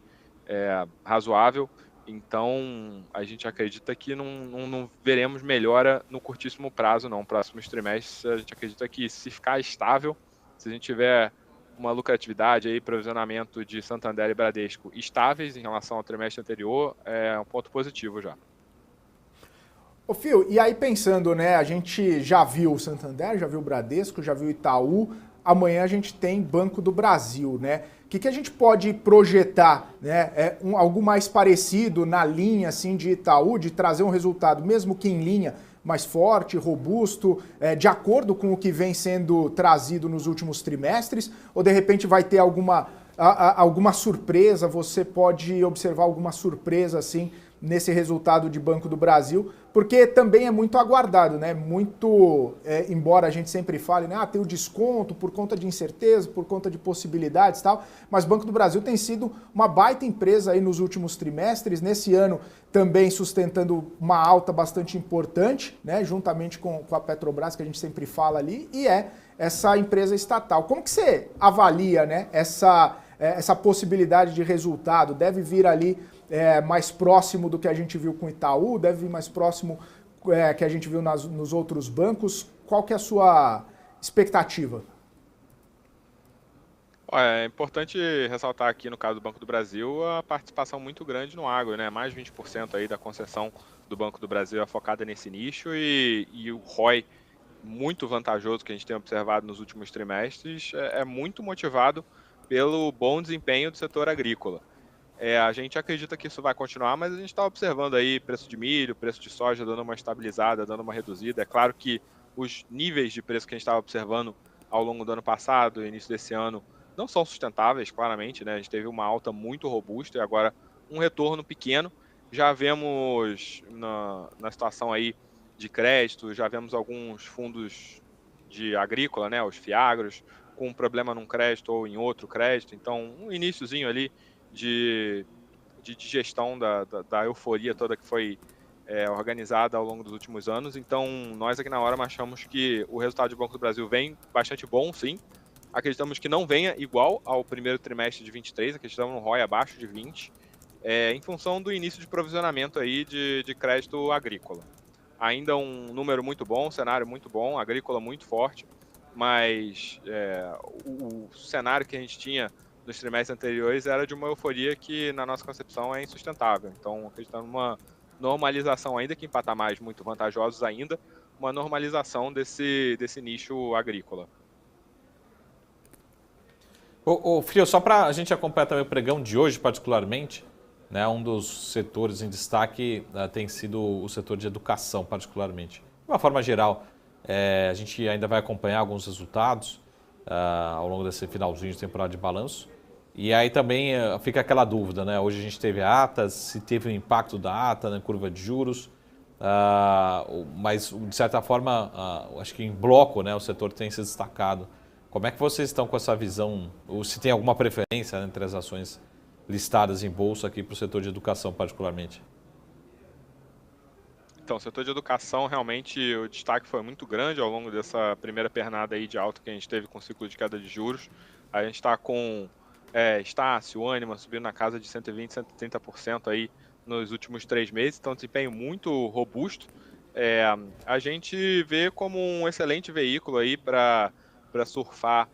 razoável. Então, a gente acredita que não veremos melhora no curtíssimo prazo, não. Próximos trimestres, a gente acredita que se ficar estável, se a gente tiver uma lucratividade aí, provisionamento de Santander e Bradesco estáveis em relação ao trimestre anterior, é um ponto positivo já. Ô Fio, e aí pensando, né, a gente já viu o Santander, já viu o Bradesco, já viu o Itaú, amanhã a gente tem Banco do Brasil, né? O que a gente pode projetar, né? Algo mais parecido na linha assim, de Itaú, de trazer um resultado, mesmo que em linha, mais forte, robusto, de acordo com o que vem sendo trazido nos últimos trimestres? Ou de repente vai ter alguma surpresa? Você pode observar alguma surpresa assim nesse resultado de Banco do Brasil, porque também é muito aguardado, né? Embora a gente sempre fale, né? Tem o desconto por conta de incerteza, por conta de possibilidades e tal, mas Banco do Brasil tem sido uma baita empresa aí nos últimos trimestres, nesse ano também sustentando uma alta bastante importante, né? Juntamente com a Petrobras, que a gente sempre fala ali, e essa empresa estatal. Como que você avalia, né, essa possibilidade de resultado? Deve vir ali mais próximo do que a gente viu com o Itaú? Deve vir mais próximo que a gente viu nos outros bancos? Qual que é a sua expectativa? É importante ressaltar aqui no caso do Banco do Brasil a participação muito grande no agro, né? Mais de 20% aí da concessão do Banco do Brasil é focada nesse nicho e o ROI muito vantajoso que a gente tem observado nos últimos trimestres é muito motivado pelo bom desempenho do setor agrícola. A gente acredita que isso vai continuar, mas a gente está observando aí preço de milho, preço de soja dando uma estabilizada, dando uma reduzida. É claro que os níveis de preço que a gente estava observando ao longo do ano passado, início desse ano, não são sustentáveis, claramente, né? A gente teve uma alta muito robusta e agora um retorno pequeno. Já vemos na situação aí de crédito, já vemos alguns fundos de agrícola, né? Os FIAGROS, com um problema num crédito ou em outro crédito. Então, um iniciozinho ali de digestão da euforia toda que foi organizada ao longo dos últimos anos. Então, nós aqui na hora achamos que o resultado do Banco do Brasil vem bastante bom, sim. Acreditamos que não venha igual ao primeiro trimestre de 23, acreditamos no ROI abaixo de 20, em função do início de provisionamento aí de crédito agrícola. Ainda um número muito bom, um cenário muito bom, agrícola muito forte, mas o cenário que a gente tinha nos trimestres anteriores era de uma euforia que, na nossa concepção, é insustentável. Então, acreditamos numa normalização, ainda que em patamares muito vantajosos ainda, uma normalização desse nicho agrícola. Frio, só para a gente acompanhar também o pregão de hoje, particularmente, né, um dos setores em destaque tem sido o setor de educação, particularmente. De uma forma geral, a gente ainda vai acompanhar alguns resultados ao longo desse finalzinho de temporada de balanço. E aí também fica aquela dúvida, né? Hoje a gente teve a ata, se teve um impacto da ata na curva de juros, mas de certa forma, acho que em bloco, né, o setor tem se destacado. Como é que vocês estão com essa visão, ou se tem alguma preferência, né, entre as ações listadas em bolsa aqui para o setor de educação particularmente? Então, o setor de educação, realmente, o destaque foi muito grande ao longo dessa primeira pernada aí de alta que a gente teve com o ciclo de queda de juros. A gente está com Estácio, Ânima subindo na casa de 120%, 130% aí nos últimos 3 meses, então desempenho muito robusto. A gente vê como um excelente veículo aí para surfar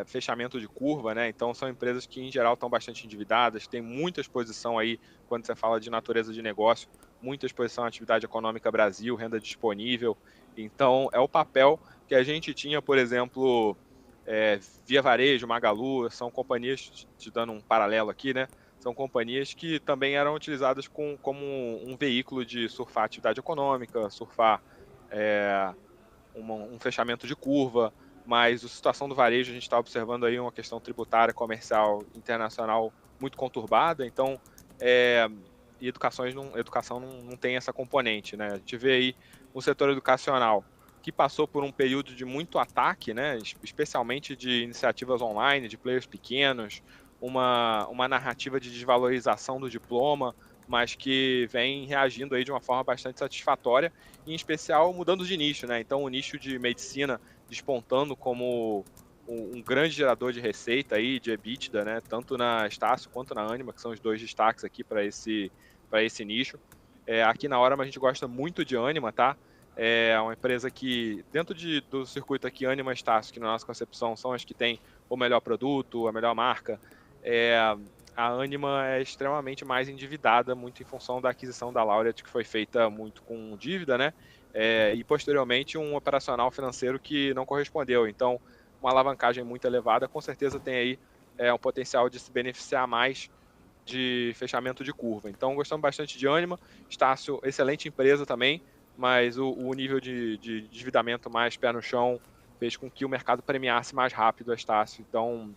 fechamento de curva, né? Então são empresas que em geral estão bastante endividadas, tem muita exposição aí quando você fala de natureza de negócio, muita exposição à atividade econômica Brasil, renda disponível. Então é o papel que a gente tinha, por exemplo, Via Varejo, Magalu, são companhias, te dando um paralelo aqui, né? São companhias que também eram utilizadas como um veículo de surfar atividade econômica, surfar um fechamento de curva, mas a situação do varejo, a gente está observando aí uma questão tributária, comercial, internacional muito conturbada, então educação não tem essa componente, né? A gente vê aí um setor educacional que passou por um período de muito ataque, né? Especialmente de iniciativas online, de players pequenos, uma narrativa de desvalorização do diploma, mas que vem reagindo aí de uma forma bastante satisfatória, em especial mudando de nicho, né? Então o nicho de medicina despontando como um grande gerador de receita aí, de EBITDA, né? Tanto na Estácio quanto na Ânima, que são os dois destaques aqui para esse nicho. Aqui na Hora a gente gosta muito de Ânima, tá? É uma empresa que, dentro do circuito aqui, Ânima e Estácio, que na nossa concepção são as que têm o melhor produto, a melhor marca, a Ânima é extremamente mais endividada, muito em função da aquisição da Laureate, que foi feita muito com dívida, né? E posteriormente um operacional financeiro que não correspondeu. Então, uma alavancagem muito elevada, com certeza tem aí um potencial de se beneficiar mais de fechamento de curva. Então, gostamos bastante de Ânima. Estácio, excelente empresa também, mas o nível de endividamento mais pé no chão fez com que o mercado premiasse mais rápido a Estácio. Então,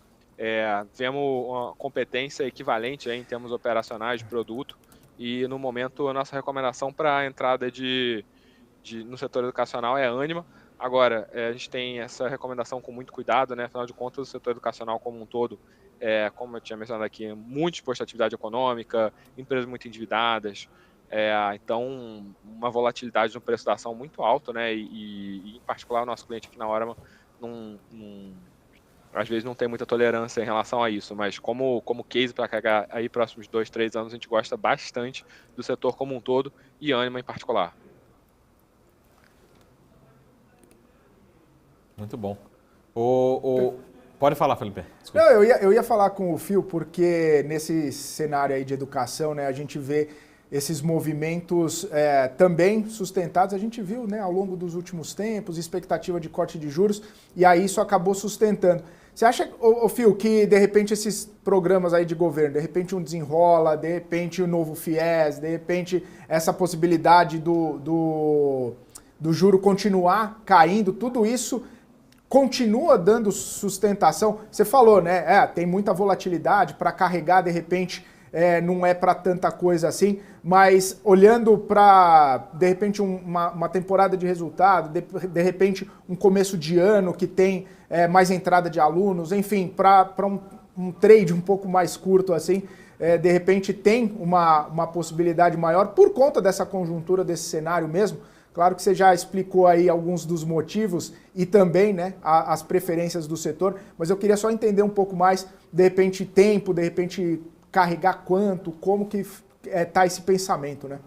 vemos uma competência equivalente aí em termos operacionais de produto e no momento a nossa recomendação para a entrada no setor educacional é Ânima. Agora, a gente tem essa recomendação com muito cuidado, né? Afinal de contas, o setor educacional como um todo, como eu tinha mencionado aqui, muito exposto à atividade econômica, empresas muito endividadas, então uma volatilidade no preço da ação muito alta, né? E em particular o nosso cliente aqui na Órama às vezes não tem muita tolerância em relação a isso, mas como case para carregar aí próximos 2, 3 anos, a gente gosta bastante do setor como um todo e Ânima em particular. Muito bom. Pode falar, Felipe. Não, eu ia falar com o Fio, porque nesse cenário aí de educação, né, a gente vê esses movimentos também sustentados. A gente viu, né, ao longo dos últimos tempos, expectativa de corte de juros, e aí isso acabou sustentando. Você acha, Fio, que de repente esses programas aí de governo, de repente um Desenrola, de repente o novo FIES, de repente essa possibilidade do juro continuar caindo, tudo isso continua dando sustentação? Você falou, né? Tem muita volatilidade para carregar, de repente não é para tanta coisa assim, mas olhando para, de repente, uma temporada de resultado, de repente um começo de ano que tem mais entrada de alunos, enfim, para um trade um pouco mais curto assim, de repente tem uma possibilidade maior por conta dessa conjuntura, desse cenário mesmo. Claro que você já explicou aí alguns dos motivos e também, né, as preferências do setor, mas eu queria só entender um pouco mais, de repente tempo, de repente carregar quanto, como que tá esse pensamento, né?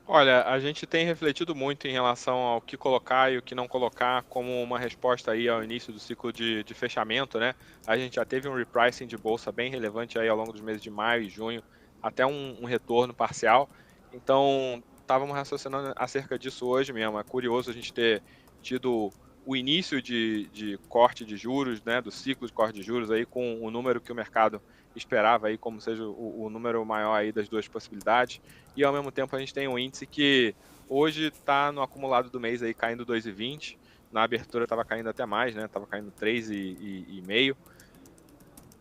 Olha, a gente tem refletido muito em relação ao que colocar e o que não colocar como uma resposta aí ao início do ciclo de fechamento, né? A gente já teve um repricing de bolsa bem relevante aí ao longo dos meses de maio e junho, até um retorno parcial. Então, estávamos raciocinando acerca disso hoje mesmo. É curioso a gente ter tido o início de corte de juros, né, do ciclo de corte de juros aí com o número que o mercado esperava aí como seja o número maior aí das duas possibilidades, e ao mesmo tempo a gente tem um índice que hoje está no acumulado do mês aí caindo 2,20, na abertura estava caindo até mais, né, estava caindo 3,5.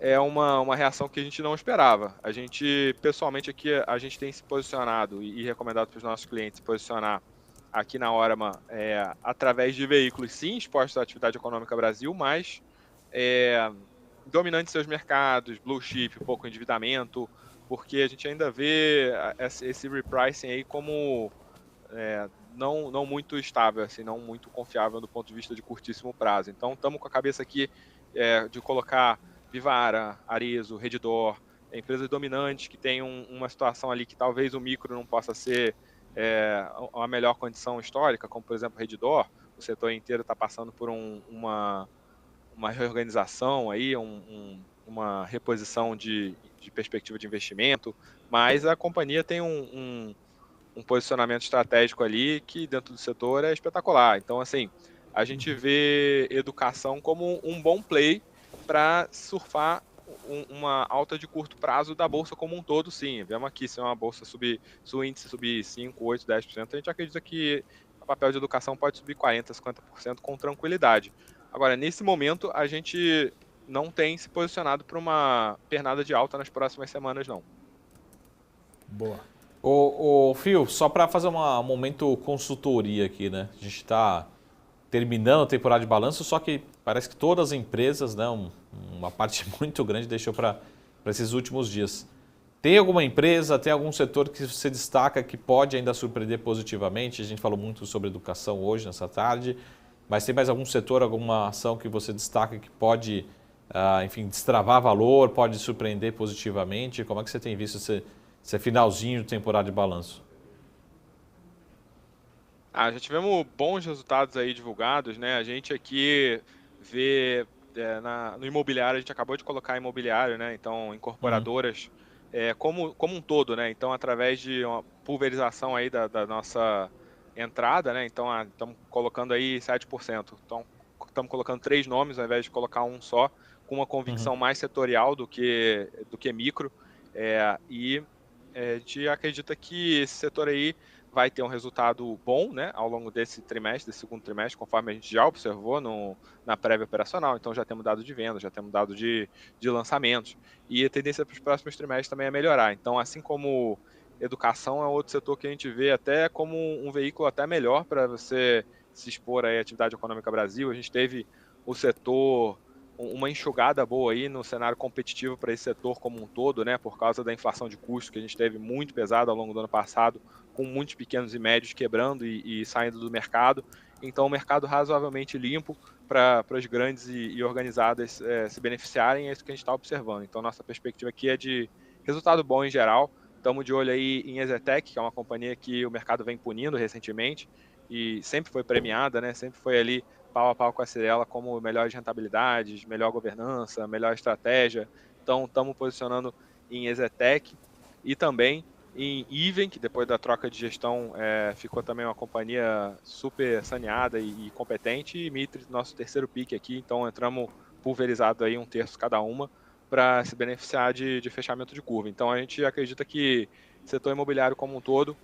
É uma reação que a gente não esperava. A gente, pessoalmente aqui, a gente tem se posicionado e recomendado para os nossos clientes se posicionar aqui na Órama através de veículos, sim, expostos à atividade econômica Brasil, mas dominantes seus mercados, blue chip, pouco endividamento, porque a gente ainda vê esse repricing aí como não muito estável, assim, não muito confiável do ponto de vista de curtíssimo prazo. Então, estamos com a cabeça aqui de colocar Vivara, Arezzo, Redditor, empresas dominantes que têm uma situação ali que talvez o micro não possa ser a melhor condição histórica, como por exemplo Redditor. O setor inteiro está passando por uma reorganização aí, uma reposição de perspectiva de investimento, mas a companhia tem um posicionamento estratégico ali que dentro do setor é espetacular. Então, assim, a gente vê educação como um bom play para surfar uma alta de curto prazo da bolsa como um todo, sim. Vemos aqui, se é uma bolsa se o índice subir 5, 8, 10%, a gente acredita que o papel de educação pode subir 40%, 50% com tranquilidade. Agora, nesse momento, a gente não tem se posicionado para uma pernada de alta nas próximas semanas, não. Boa. Ô, Fio, só para fazer um momento consultoria aqui, né? A gente está terminando a temporada de balanço, só que parece que todas as empresas, né, uma parte muito grande deixou para esses últimos dias. Tem alguma empresa, tem algum setor que você destaca que pode ainda surpreender positivamente? A gente falou muito sobre educação hoje, nessa tarde, mas tem mais algum setor, alguma ação que você destaca que pode, enfim, destravar valor, pode surpreender positivamente? Como é que você tem visto esse finalzinho de temporada de balanço? Já tivemos bons resultados aí divulgados, né? A gente aqui vê no imobiliário, a gente acabou de colocar imobiliário, né? Então, incorporadoras como um todo, né? Então, através de uma pulverização aí da nossa entrada, né? Então, estamos colocando aí 7%. Então, estamos colocando 3 nomes ao invés de colocar um só, com uma convicção mais setorial do que micro. E a gente acredita que esse setor aí vai ter um resultado bom, né, ao longo desse trimestre, desse segundo trimestre, conforme a gente já observou na prévia operacional. Então já temos dado de venda, já temos dado de lançamentos. E a tendência para os próximos trimestres também é melhorar. Então, assim como educação é outro setor que a gente vê até como um veículo até melhor para você se expor aí à atividade econômica Brasil. A gente teve o setor, uma enxugada boa aí no cenário competitivo para esse setor como um todo, né, por causa da inflação de custos que a gente teve muito pesada ao longo do ano passado, com muitos pequenos e médios quebrando e saindo do mercado. Então, um mercado razoavelmente limpo para as grandes e organizadas se beneficiarem, é isso que a gente está observando. Então, nossa perspectiva aqui é de resultado bom em geral. Estamos de olho aí em EZTEC, que é uma companhia que o mercado vem punindo recentemente e sempre foi premiada, né? Sempre foi ali pau a pau com a Cyrela como melhores rentabilidades, melhor governança, melhor estratégia. Então, estamos posicionando em EZTEC e também em Even, que depois da troca de gestão ficou também uma companhia super saneada e competente, e Mitre, nosso terceiro pique aqui. Então, entramos pulverizado aí 1/3 cada uma, para se beneficiar de fechamento de curva. Então, a gente acredita que o setor imobiliário como um todo,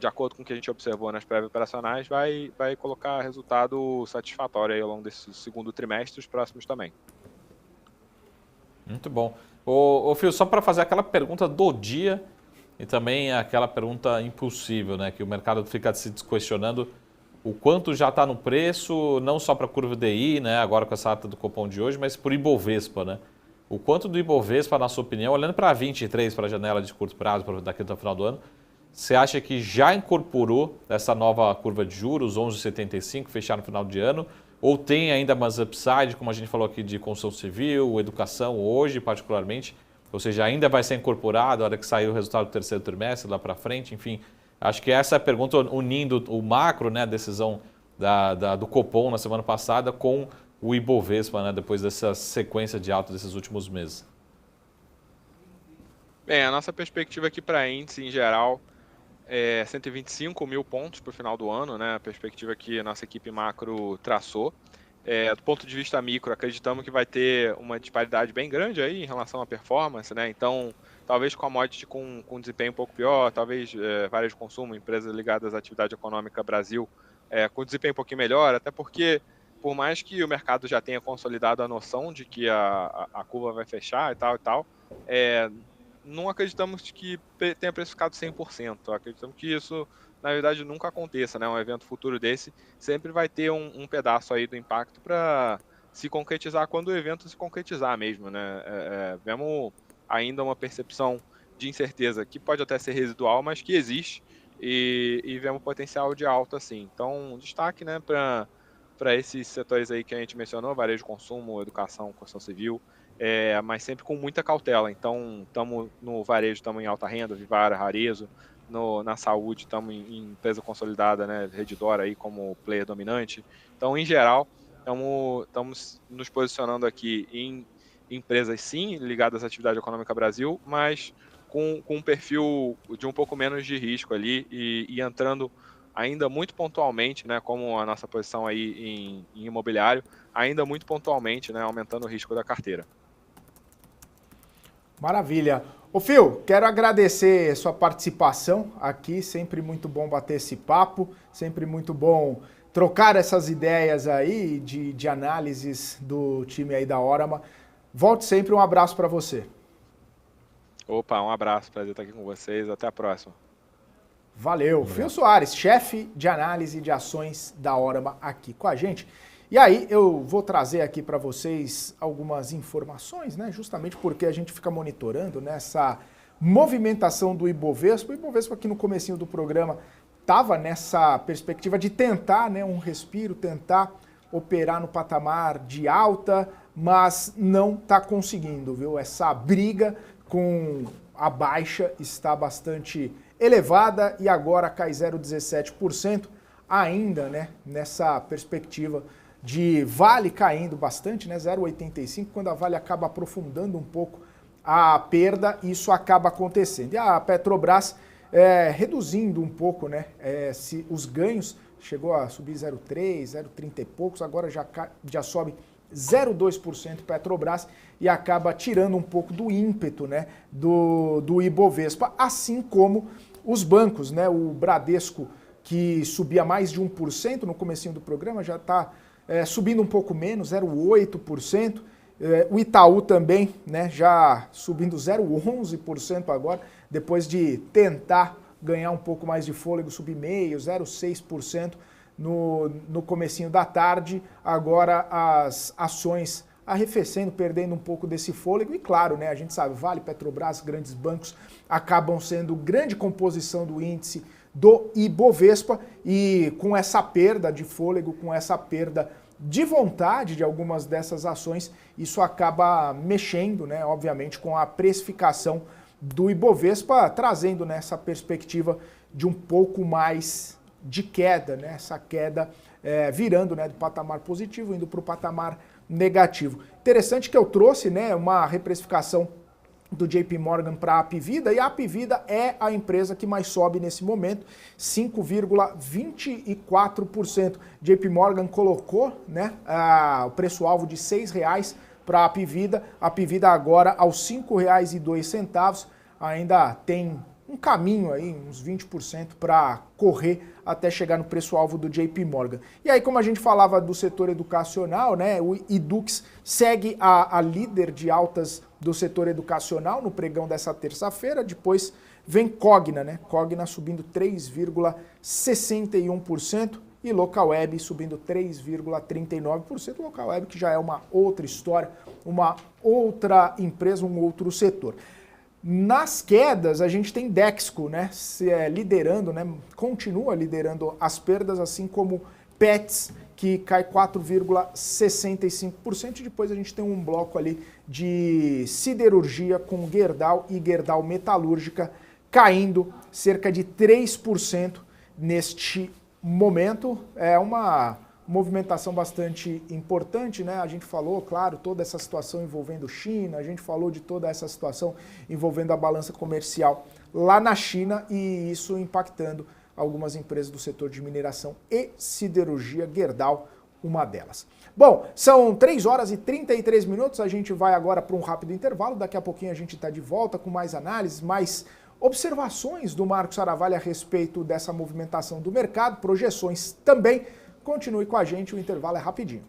de acordo com o que a gente observou nas prévias operacionais, vai colocar resultado satisfatório aí ao longo desse segundo trimestre e os próximos também. Muito bom. Ô Fio, só para fazer aquela pergunta do dia e também aquela pergunta impossível, né, que o mercado fica se questionando o quanto já está no preço, não só para a curva DI, né, agora com essa ata do Copom de hoje, mas por Ibovespa, né? O quanto do Ibovespa, na sua opinião, olhando para 23, para a janela de curto prazo, daqui até o final do ano, você acha que já incorporou essa nova curva de juros, 11,75, fechar no final de ano, ou tem ainda mais upside, como a gente falou aqui, de construção civil, educação hoje particularmente, ou seja, ainda vai ser incorporado a hora que sair o resultado do terceiro trimestre, lá para frente, enfim. Acho que essa é a pergunta unindo o macro, né, a decisão do Copom na semana passada com o Ibovespa, né, depois dessa sequência de alta desses últimos meses. Bem, a nossa perspectiva aqui para índice em geral é 125 mil pontos para o final do ano, né, a perspectiva que a nossa equipe macro traçou. Do ponto de vista micro, acreditamos que vai ter uma disparidade bem grande aí em relação à performance, né? Então, talvez commodity com desempenho um pouco pior, talvez varejo de consumo, empresas ligadas à atividade econômica Brasil, com desempenho um pouquinho melhor, até porque, por mais que o mercado já tenha consolidado a noção de que a curva vai fechar e tal, não acreditamos que tenha precificado 100%. Acreditamos que isso, na verdade, nunca aconteça, né? Um evento futuro desse sempre vai ter um pedaço aí do impacto para se concretizar quando o evento se concretizar mesmo, né? Vemos ainda uma percepção de incerteza que pode até ser residual, mas que existe e vemos potencial de alta, assim. Então, destaque, né, para esses setores aí que a gente mencionou, varejo de consumo, educação, construção civil, mas sempre com muita cautela. Então, estamos no varejo, estamos em alta renda, Vivara, Rarezo, na saúde, estamos em empresa consolidada, né, Redditor aí como player dominante. Então, em geral, estamos nos posicionando aqui em empresas, sim, ligadas à atividade econômica Brasil, mas com um perfil de um pouco menos de risco ali e entrando ainda muito pontualmente, né, como a nossa posição aí em imobiliário, ainda muito pontualmente, né, aumentando o risco da carteira. Maravilha. Ô Fio, quero agradecer sua participação aqui, sempre muito bom bater esse papo, sempre muito bom trocar essas ideias aí de análises do time aí da Orama. Volte sempre, um abraço para você. Opa, um abraço, prazer estar aqui com vocês, até a próxima. Valeu. Fio Soares, chefe de análise de ações da Orama aqui com a gente. E aí eu vou trazer aqui para vocês algumas informações, né? Justamente porque a gente fica monitorando nessa movimentação do Ibovespa. O Ibovespa aqui no comecinho do programa estava nessa perspectiva de tentar, né, um respiro, tentar operar no patamar de alta, mas não está conseguindo, viu? Essa briga com a baixa está bastante elevada e agora cai 0,17%, ainda, né, nessa perspectiva de Vale caindo bastante, né, 0,85%, quando a Vale acaba aprofundando um pouco a perda, isso acaba acontecendo. E a Petrobras reduzindo um pouco, né, os ganhos, chegou a subir 0,3%, 0,30 e poucos, agora já sobe 0,2% Petrobras e acaba tirando um pouco do ímpeto, né, do Ibovespa, assim como os bancos, né? O Bradesco, que subia mais de 1% no comecinho do programa, já está subindo um pouco menos, 0,8%. O Itaú também, né, já subindo 0,11% agora, depois de tentar ganhar um pouco mais de fôlego, subir 0,6% no comecinho da tarde. Agora as ações arrefecendo, perdendo um pouco desse fôlego. E claro, né, a gente sabe, Vale, Petrobras, grandes bancos acabam sendo grande composição do índice do Ibovespa, e com essa perda de fôlego, com essa perda de vontade de algumas dessas ações, isso acaba mexendo, né, obviamente, com a precificação do Ibovespa, trazendo nessa perspectiva de um pouco mais de queda, né, essa queda virando, né, do patamar positivo, indo para o patamar negativo. Interessante que eu trouxe, né, uma reprecificação do JP Morgan para a Apivida, e a Apivida é a empresa que mais sobe nesse momento, 5,24%. JP Morgan colocou, né, o preço-alvo de R$ 6,00 para a Apivida agora aos R$ 5,02, ainda tem um caminho aí, uns 20% para correr até chegar no preço-alvo do JP Morgan. E aí, como a gente falava do setor educacional, né, o Yduqs segue a líder de altas do setor educacional no pregão dessa terça-feira. Depois vem Cogna, né? Cogna subindo 3,61% e Localweb subindo 3,39%. Localweb que já é uma outra história, uma outra empresa, um outro setor. Nas quedas, a gente tem Dexco, né, liderando, né, continua liderando as perdas, assim como Pets, que cai 4,65%. Depois a gente tem um bloco ali de siderurgia com Gerdau e Gerdau Metalúrgica caindo cerca de 3% neste momento. É uma movimentação bastante importante, né? A gente falou, claro, toda essa situação envolvendo China, a gente falou de toda essa situação envolvendo a balança comercial lá na China, e isso impactando algumas empresas do setor de mineração e siderurgia, Gerdau, uma delas. Bom, são 3h33, a gente vai agora para um rápido intervalo, daqui a pouquinho a gente está de volta com mais análises, mais observações do Marcos Saravalli a respeito dessa movimentação do mercado, projeções também. Continue com a gente, o intervalo é rapidinho.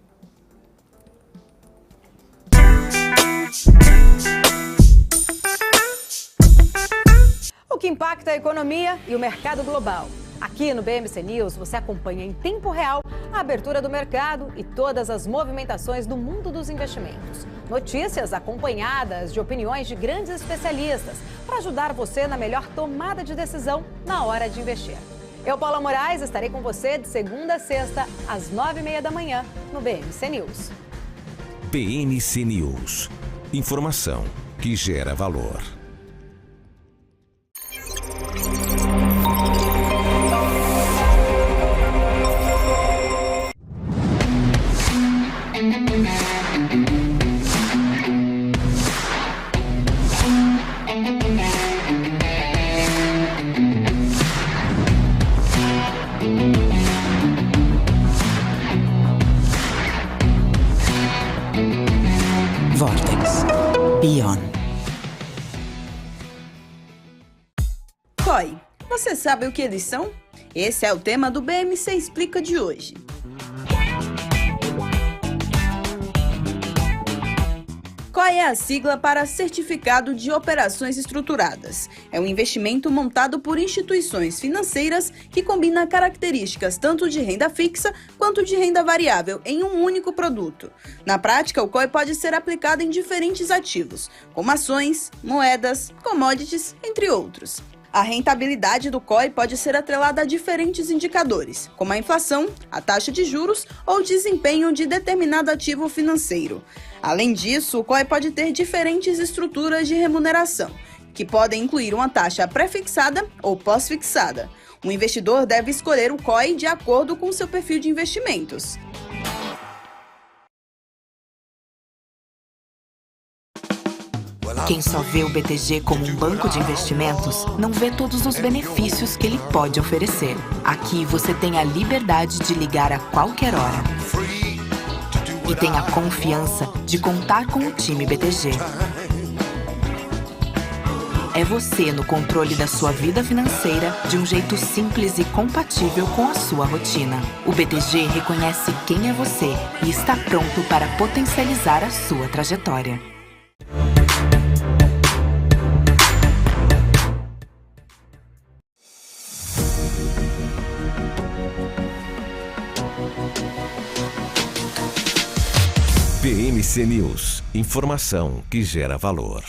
O que impacta a economia e o mercado global. Aqui no BMC News você acompanha em tempo real a abertura do mercado e todas as movimentações do mundo dos investimentos. Notícias acompanhadas de opiniões de grandes especialistas para ajudar você na melhor tomada de decisão na hora de investir. Eu, Paula Moraes, estarei com você de segunda a sexta, às 9h30 da manhã, no BMC News. BMC News. Informação que gera valor. Vortex. Beyond. COI, você sabe o que eles são? Esse é o tema do BMC Explica de hoje. COI é a sigla para Certificado de Operações Estruturadas. É um investimento montado por instituições financeiras que combina características tanto de renda fixa quanto de renda variável em um único produto. Na prática, o COI pode ser aplicado em diferentes ativos, como ações, moedas, commodities, entre outros. A rentabilidade do COI pode ser atrelada a diferentes indicadores, como a inflação, a taxa de juros ou o desempenho de determinado ativo financeiro. Além disso, o COI pode ter diferentes estruturas de remuneração, que podem incluir uma taxa pré-fixada ou pós-fixada. O investidor deve escolher o COI de acordo com seu perfil de investimentos. Quem só vê o BTG como um banco de investimentos, não vê todos os benefícios que ele pode oferecer. Aqui você tem a liberdade de ligar a qualquer hora. E tem a confiança de contar com o time BTG. é você no controle da sua vida financeira de um jeito simples e compatível com a sua rotina. O BTG reconhece quem é você e está pronto para potencializar a sua trajetória. BMC News, informação que gera valor.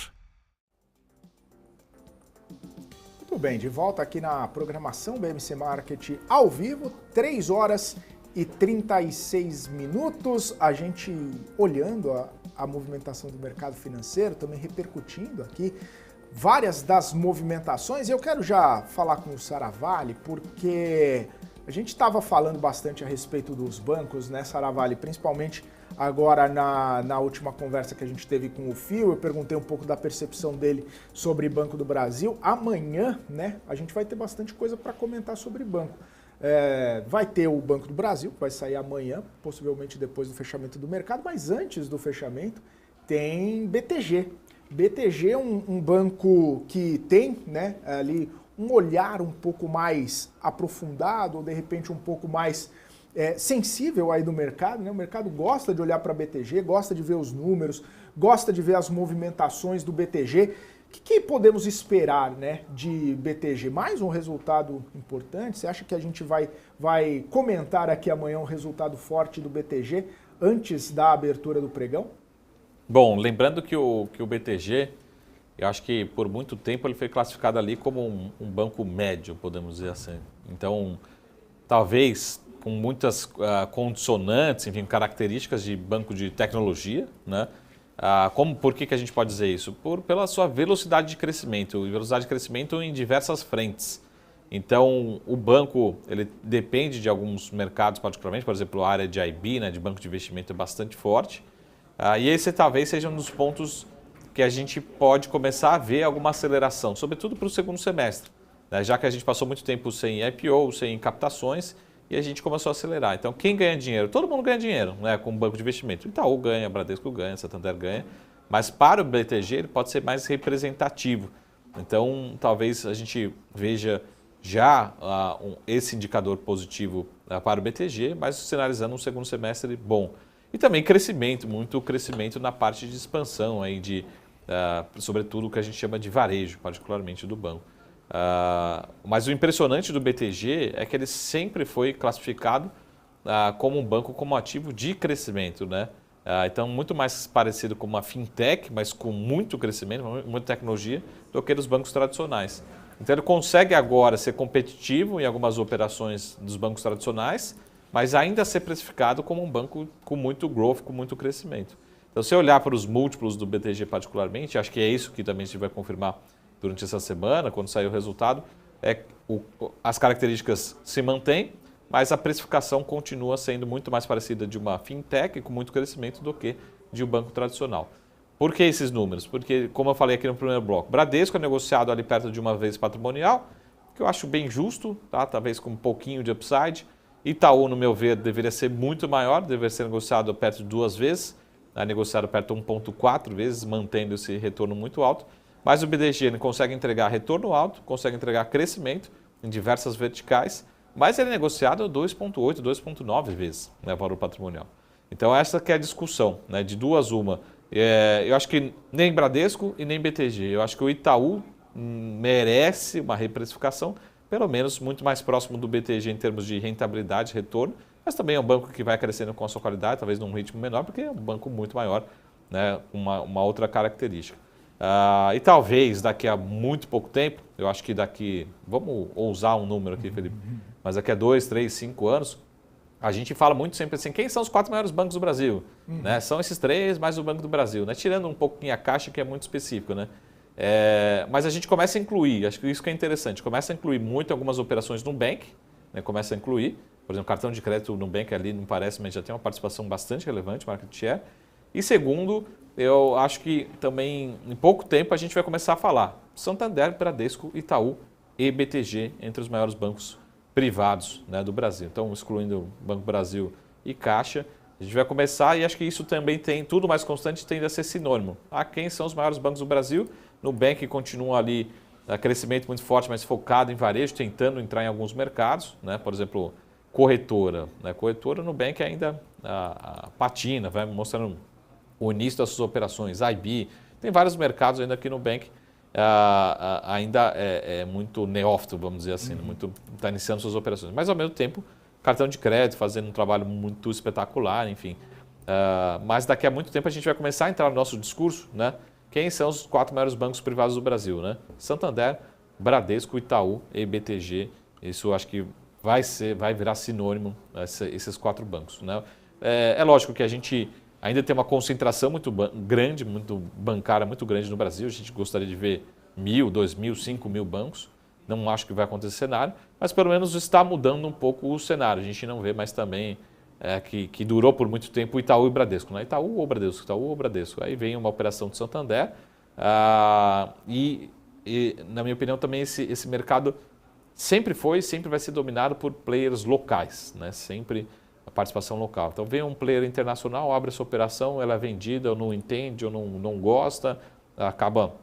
Muito bem, de volta aqui na programação BMC Market ao vivo, 3 horas e 36 minutos. A gente olhando a movimentação do mercado financeiro, também repercutindo aqui várias das movimentações. Eu quero já falar com o Saravalli, porque a gente estava falando bastante a respeito dos bancos, né, Saravalli, principalmente agora na última conversa que a gente teve com o Fio. Eu perguntei um pouco da percepção dele sobre Banco do Brasil. Amanhã, né, a gente vai ter bastante coisa para comentar sobre banco. Vai ter o Banco do Brasil, que vai sair amanhã, possivelmente depois do fechamento do mercado, mas antes do fechamento tem BTG. BTG é um banco que tem, né, ali um olhar um pouco mais aprofundado, ou de repente um pouco mais sensível aí do mercado, né? O mercado gosta de olhar para a BTG, gosta de ver os números, gosta de ver as movimentações do BTG. O que podemos esperar, né, de BTG? Mais um resultado importante? Você acha que a gente vai comentar aqui amanhã um resultado forte do BTG antes da abertura do pregão? Bom, lembrando que o BTG, eu acho que por muito tempo ele foi classificado ali como um banco médio, podemos dizer assim. Então, talvez com muitas condicionantes, enfim, características de banco de tecnologia, né? Por que a gente pode dizer isso? Pela sua velocidade de crescimento, e velocidade de crescimento em diversas frentes. Então, o banco ele depende de alguns mercados, particularmente, por exemplo, a área de IB, né, de banco de investimento, é bastante forte. E esse talvez seja um dos pontos que a gente pode começar a ver alguma aceleração, sobretudo para o segundo semestre, né, já que a gente passou muito tempo sem IPO, sem captações, e a gente começou a acelerar. Então, quem ganha dinheiro? Todo mundo ganha dinheiro, né, com o banco de investimento. Itaú ganha, Bradesco ganha, Santander ganha, mas para o BTG ele pode ser mais representativo. Então, talvez a gente veja já esse indicador positivo para o BTG, mas sinalizando um segundo semestre bom. E também crescimento, muito crescimento na parte de expansão, aí sobretudo o que a gente chama de varejo, particularmente do banco. Mas o impressionante do BTG é que ele sempre foi classificado como um banco como ativo de crescimento, né? Então, muito mais parecido com uma fintech, mas com muito crescimento, muita tecnologia, do que dos bancos tradicionais. Então, ele consegue agora ser competitivo em algumas operações dos bancos tradicionais, mas ainda ser precificado como um banco com muito growth, com muito crescimento. Então, se olhar para os múltiplos do BTG particularmente, acho que é isso que também a gente vai confirmar durante essa semana, quando sair o resultado, as características se mantêm, mas a precificação continua sendo muito mais parecida de uma fintech com muito crescimento do que de um banco tradicional. Por que esses números? Porque, como eu falei aqui no primeiro bloco, Bradesco é negociado ali perto de uma vez patrimonial, que eu acho bem justo, tá? Talvez com um pouquinho de upside. Itaú, no meu ver, deveria ser muito maior, deveria ser negociado perto de 2 vezes, negociado perto de 1,4 vezes, mantendo esse retorno muito alto. Mas o BTG ele consegue entregar retorno alto, consegue entregar crescimento em diversas verticais, mas ele é negociado a 2,8, 2,9 vezes, né, valor patrimonial. Então essa que é a discussão, né, de duas uma. Eu acho que nem Bradesco e nem BTG. Eu acho que o Itaú merece uma reprecificação, pelo menos muito mais próximo do BTG em termos de rentabilidade, retorno, mas também é um banco que vai crescendo com a sua qualidade, talvez num ritmo menor, porque é um banco muito maior, né, uma outra característica. E talvez daqui a muito pouco tempo, eu acho que vamos ousar um número aqui, Felipe, mas daqui a 2, 3, 5 anos, a gente fala muito sempre assim, quem são os 4 maiores bancos do Brasil? Né? São esses 3 mais o Banco do Brasil, né? Tirando um pouquinho a Caixa, que é muito específico, né? Mas a gente começa a incluir, acho que isso que é interessante, começa a incluir muito algumas operações no Nubank, né? Começa a incluir, por exemplo, cartão de crédito no Nubank ali não parece, mas já tem uma participação bastante relevante, market share. E segundo, eu acho que também em pouco tempo a gente vai começar a falar Santander, Bradesco, Itaú e BTG entre os maiores bancos privados, né, do Brasil. Então, excluindo o Banco Brasil e Caixa, A gente vai começar e acho que isso também tem, tudo mais constante tende a ser sinônimo. Quem são os maiores bancos do Brasil? Nubank continua ali, crescimento muito forte, mas focado em varejo, tentando entrar em alguns mercados, né? Por exemplo, corretora. Né? Corretora, Nubank ainda patina, vai mostrando o início das suas operações. IB, tem vários mercados ainda que Nubank ainda é muito neófito, vamos dizer assim, está iniciando suas operações. Mas ao mesmo tempo, cartão de crédito, fazendo um trabalho muito espetacular, enfim. Mas daqui a muito tempo a gente vai começar a entrar no nosso discurso, né? Quem são os 4 maiores bancos privados do Brasil, né? Santander, Bradesco, Itaú e BTG. Isso acho que vai virar sinônimo esses 4 bancos, né? É lógico que a gente ainda tem uma concentração muito grande, muito bancária, muito grande no Brasil. A gente gostaria de ver 1.000, 2.000, 5.000 bancos. Não acho que vai acontecer esse cenário, mas pelo menos está mudando um pouco o cenário. A gente não vê mais também que durou por muito tempo o Itaú e o Bradesco. Né? Itaú ou Bradesco, Itaú ou Bradesco. Aí vem uma operação do Santander e, na minha opinião, também esse mercado sempre vai ser dominado por players locais, né? Sempre a participação local. Então vem um player internacional, abre essa operação, ela é vendida, ou não entende, ou não gosta, acaba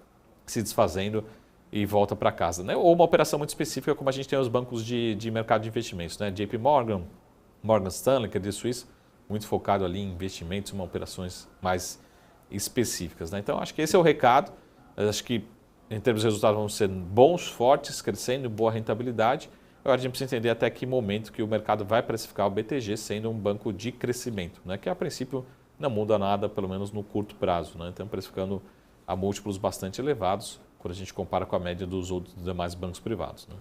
se desfazendo e volta para casa. Né? Ou uma operação muito específica, como a gente tem os bancos de mercado de investimentos, né? JP Morgan, Morgan Stanley, Credit Suisse, muito focado ali em investimentos, em operações mais específicas. Né? Então, acho que esse é o recado. Acho que, em termos de resultados, vão ser bons, fortes, crescendo, boa rentabilidade. Agora, a gente precisa entender até que momento que o mercado vai precificar o BTG sendo um banco de crescimento, né? Que, a princípio, não muda nada, pelo menos no curto prazo. Né? Então, precificando a múltiplos bastante elevados, quando a gente compara com a média dos outros demais bancos privados. Né?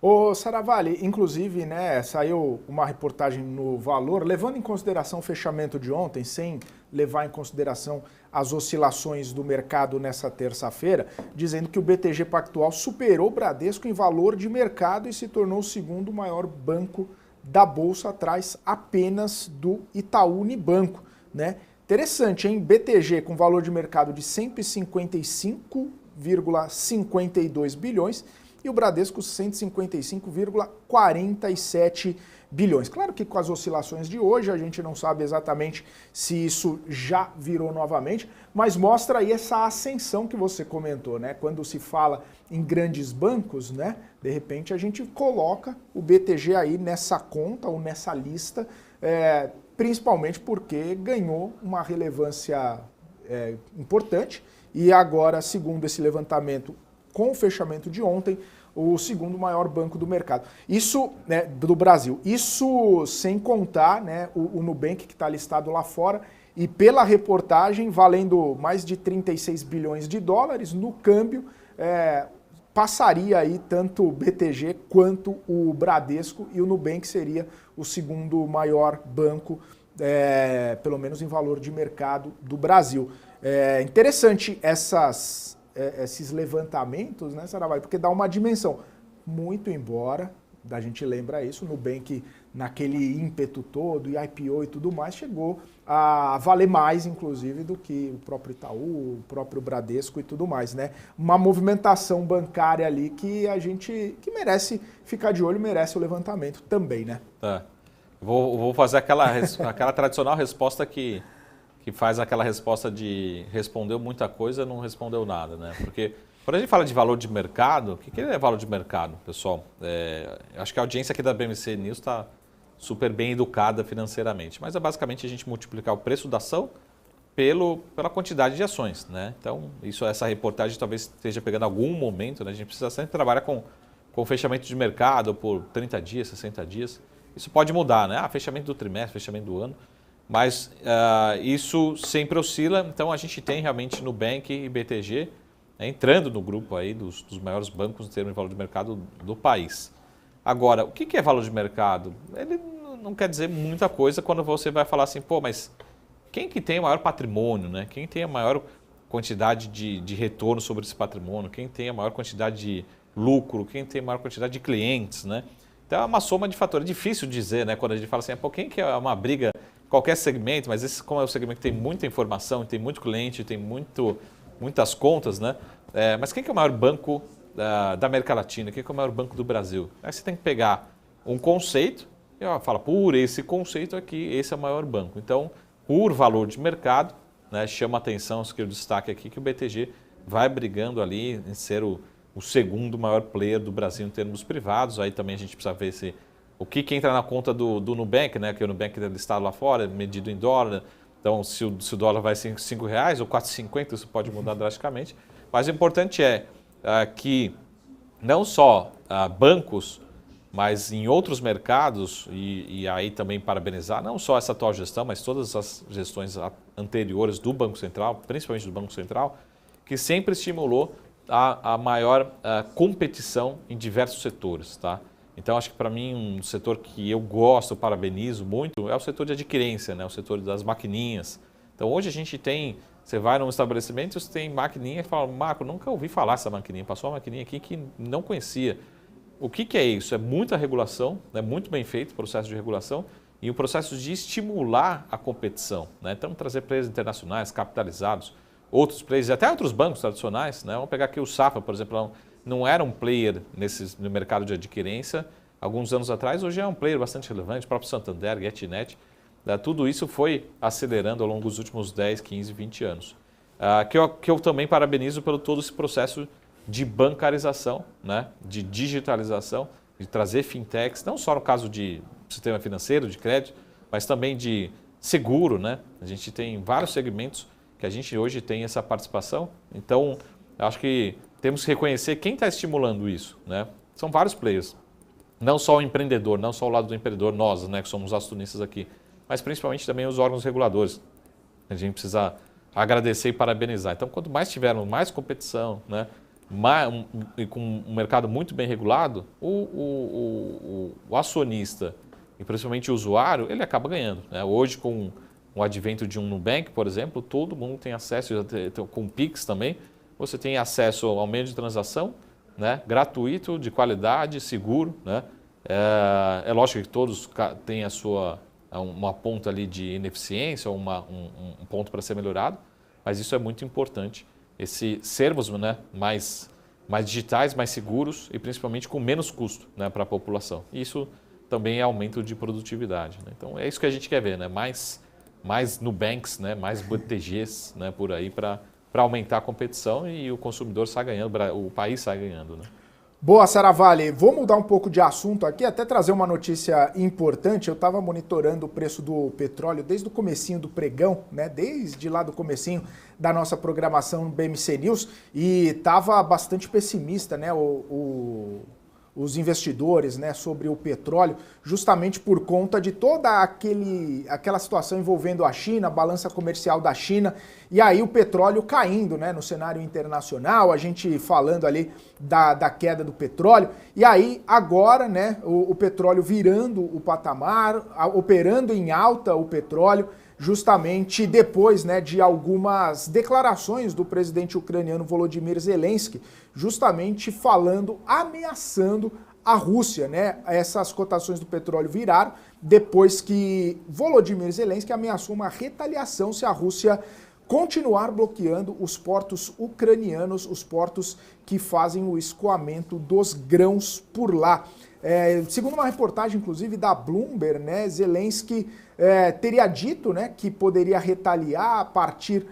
Ô Saravalli, inclusive, né, saiu uma reportagem no Valor, levando em consideração o fechamento de ontem, sem levar em consideração as oscilações do mercado nessa terça-feira, dizendo que o BTG Pactual superou o Bradesco em valor de mercado e se tornou o segundo maior banco da Bolsa, atrás apenas do Itaú Unibanco. Né? Interessante, hein? BTG com valor de mercado de 155,52 bilhões e o Bradesco 155,47 bilhões. Claro que com as oscilações de hoje a gente não sabe exatamente se isso já virou novamente, mas mostra aí essa ascensão que você comentou, né? Quando se fala em grandes bancos, né? De repente a gente coloca o BTG aí nessa conta ou nessa lista, principalmente porque ganhou uma relevância importante e agora, segundo esse levantamento, com o fechamento de ontem, o segundo maior banco do mercado. Isso, né, do Brasil. Isso sem contar, né, o Nubank, que está listado lá fora, e pela reportagem, valendo mais de 36 bilhões de dólares, no câmbio, passaria aí tanto o BTG quanto o Bradesco, e o Nubank seria o segundo maior banco, pelo menos em valor de mercado do Brasil. Interessante esses levantamentos, né, Saravalli? Porque dá uma dimensão. Muito embora, a gente lembra isso, o Nubank, naquele ímpeto todo, e IPO e tudo mais, chegou a valer mais, inclusive, do que o próprio Itaú, o próprio Bradesco e tudo mais, né? Uma movimentação bancária ali que a gente que merece ficar de olho, merece o levantamento também, né? Vou fazer aquela tradicional resposta que faz aquela resposta de respondeu muita coisa, não respondeu nada, né? Porque quando a gente fala de valor de mercado, o que é valor de mercado, pessoal? Acho que a audiência aqui da BMC News está super bem educada financeiramente, mas é basicamente a gente multiplicar o preço da ação pela quantidade de ações, né? Então, essa reportagem talvez esteja pegando algum momento, né? A gente precisa sempre trabalhar com fechamento de mercado por 30 dias, 60 dias. Isso pode mudar, né? Fechamento do trimestre, fechamento do ano. Mas isso sempre oscila, então a gente tem realmente Nubank e BTG, né, entrando no grupo aí dos maiores bancos em termos de valor de mercado do país. Agora, o que é valor de mercado? Ele não quer dizer muita coisa quando você vai falar assim, pô, mas quem que tem o maior patrimônio, né? Quem tem a maior quantidade de retorno sobre esse patrimônio, quem tem a maior quantidade de lucro, quem tem a maior quantidade de clientes, né? Então é uma soma de fatores, é difícil dizer, né? Quando a gente fala assim, pô, quem que é uma briga, qualquer segmento, mas esse, como é um segmento que tem muita informação, tem muito cliente, tem muitas contas, né? Mas quem que é o maior banco da América Latina? Quem que é o maior banco do Brasil? Aí você tem que pegar um conceito e ela fala, por esse conceito aqui, esse é o maior banco. Então, por valor de mercado, né, chama a atenção, que eu destaque aqui, que o BTG vai brigando ali em ser o segundo maior player do Brasil em termos privados. Aí também a gente precisa ver o que entra na conta do Nubank, né, que o Nubank é listado lá fora, medido em dólar. Então, se o dólar vai ser R$5 ou R$4,50, isso pode mudar drasticamente. Mas o importante é que não só bancos, mas em outros mercados, e aí também parabenizar não só essa atual gestão, mas todas as gestões anteriores do Banco Central, principalmente do Banco Central, que sempre estimulou a maior competição em diversos setores. Tá? Então, acho que para mim, um setor que eu gosto, parabenizo muito, é o setor de adquirência, né? O setor das maquininhas. Então, hoje a gente tem, você vai num estabelecimento, você tem maquininha e fala, Marco, nunca ouvi falar dessa maquininha, passou uma maquininha aqui que não conhecia. O que é isso? É muita regulação, né? Muito bem feito o processo de regulação e o processo de estimular a competição. Né? Então, trazer players internacionais, capitalizados, outros players, até outros bancos tradicionais. Né? Vamos pegar aqui o Safra, por exemplo, não era um player no mercado de adquirência alguns anos atrás, hoje é um player bastante relevante, o próprio Santander, GetNet. Tudo isso foi acelerando ao longo dos últimos 10, 15, 20 anos. Que eu também parabenizo pelo todo esse processo de bancarização, né? De digitalização, de trazer fintechs, não só no caso de sistema financeiro, de crédito, mas também de seguro. Né? A gente tem vários segmentos que a gente hoje tem essa participação. Então, acho que temos que reconhecer quem está estimulando isso. Né? São vários players. Não só o empreendedor, não só o lado do empreendedor, nós, né, que somos acionistas aqui, mas principalmente também os órgãos reguladores. A gente precisa agradecer e parabenizar. Então, quanto mais tivermos mais competição, né, e com um mercado muito bem regulado, o acionista e principalmente o usuário, ele acaba ganhando. Né? Hoje, com o advento de um Nubank, por exemplo, todo mundo tem acesso, com o Pix também, você tem acesso ao meio de transação, né, gratuito, de qualidade, seguro. Né? É lógico que todos têm uma ponta ali de ineficiência, um ponto para ser melhorado, mas isso é muito importante. Sermos, né, mais digitais, mais seguros e principalmente com menos custo, né, para a população. Isso também é aumento de produtividade. Né? Então é isso que a gente quer ver, né? mais Nubanks, né, mais BTGs, né, por aí para aumentar a competição e o consumidor sai ganhando, o país sai ganhando. Né? Boa, Saravalli. Vou mudar um pouco de assunto aqui, até trazer uma notícia importante. Eu estava monitorando o preço do petróleo desde o comecinho do pregão, né? Desde lá do comecinho da nossa programação no BMC News, e estava bastante pessimista, né? Os investidores, né, sobre o petróleo, justamente por conta de toda aquela situação envolvendo a China, a balança comercial da China, e aí o petróleo caindo, né, no cenário internacional, a gente falando ali da queda do petróleo, e aí agora, né, o petróleo virando o patamar, operando em alta o petróleo, justamente depois, né, de algumas declarações do presidente ucraniano Volodymyr Zelensky, justamente falando, ameaçando a Rússia, né? Essas cotações do petróleo viraram depois que Volodymyr Zelensky ameaçou uma retaliação se a Rússia continuar bloqueando os portos ucranianos, os portos que fazem o escoamento dos grãos por lá. Segundo uma reportagem, inclusive, da Bloomberg, né, Zelensky teria dito, né, que poderia retaliar, partir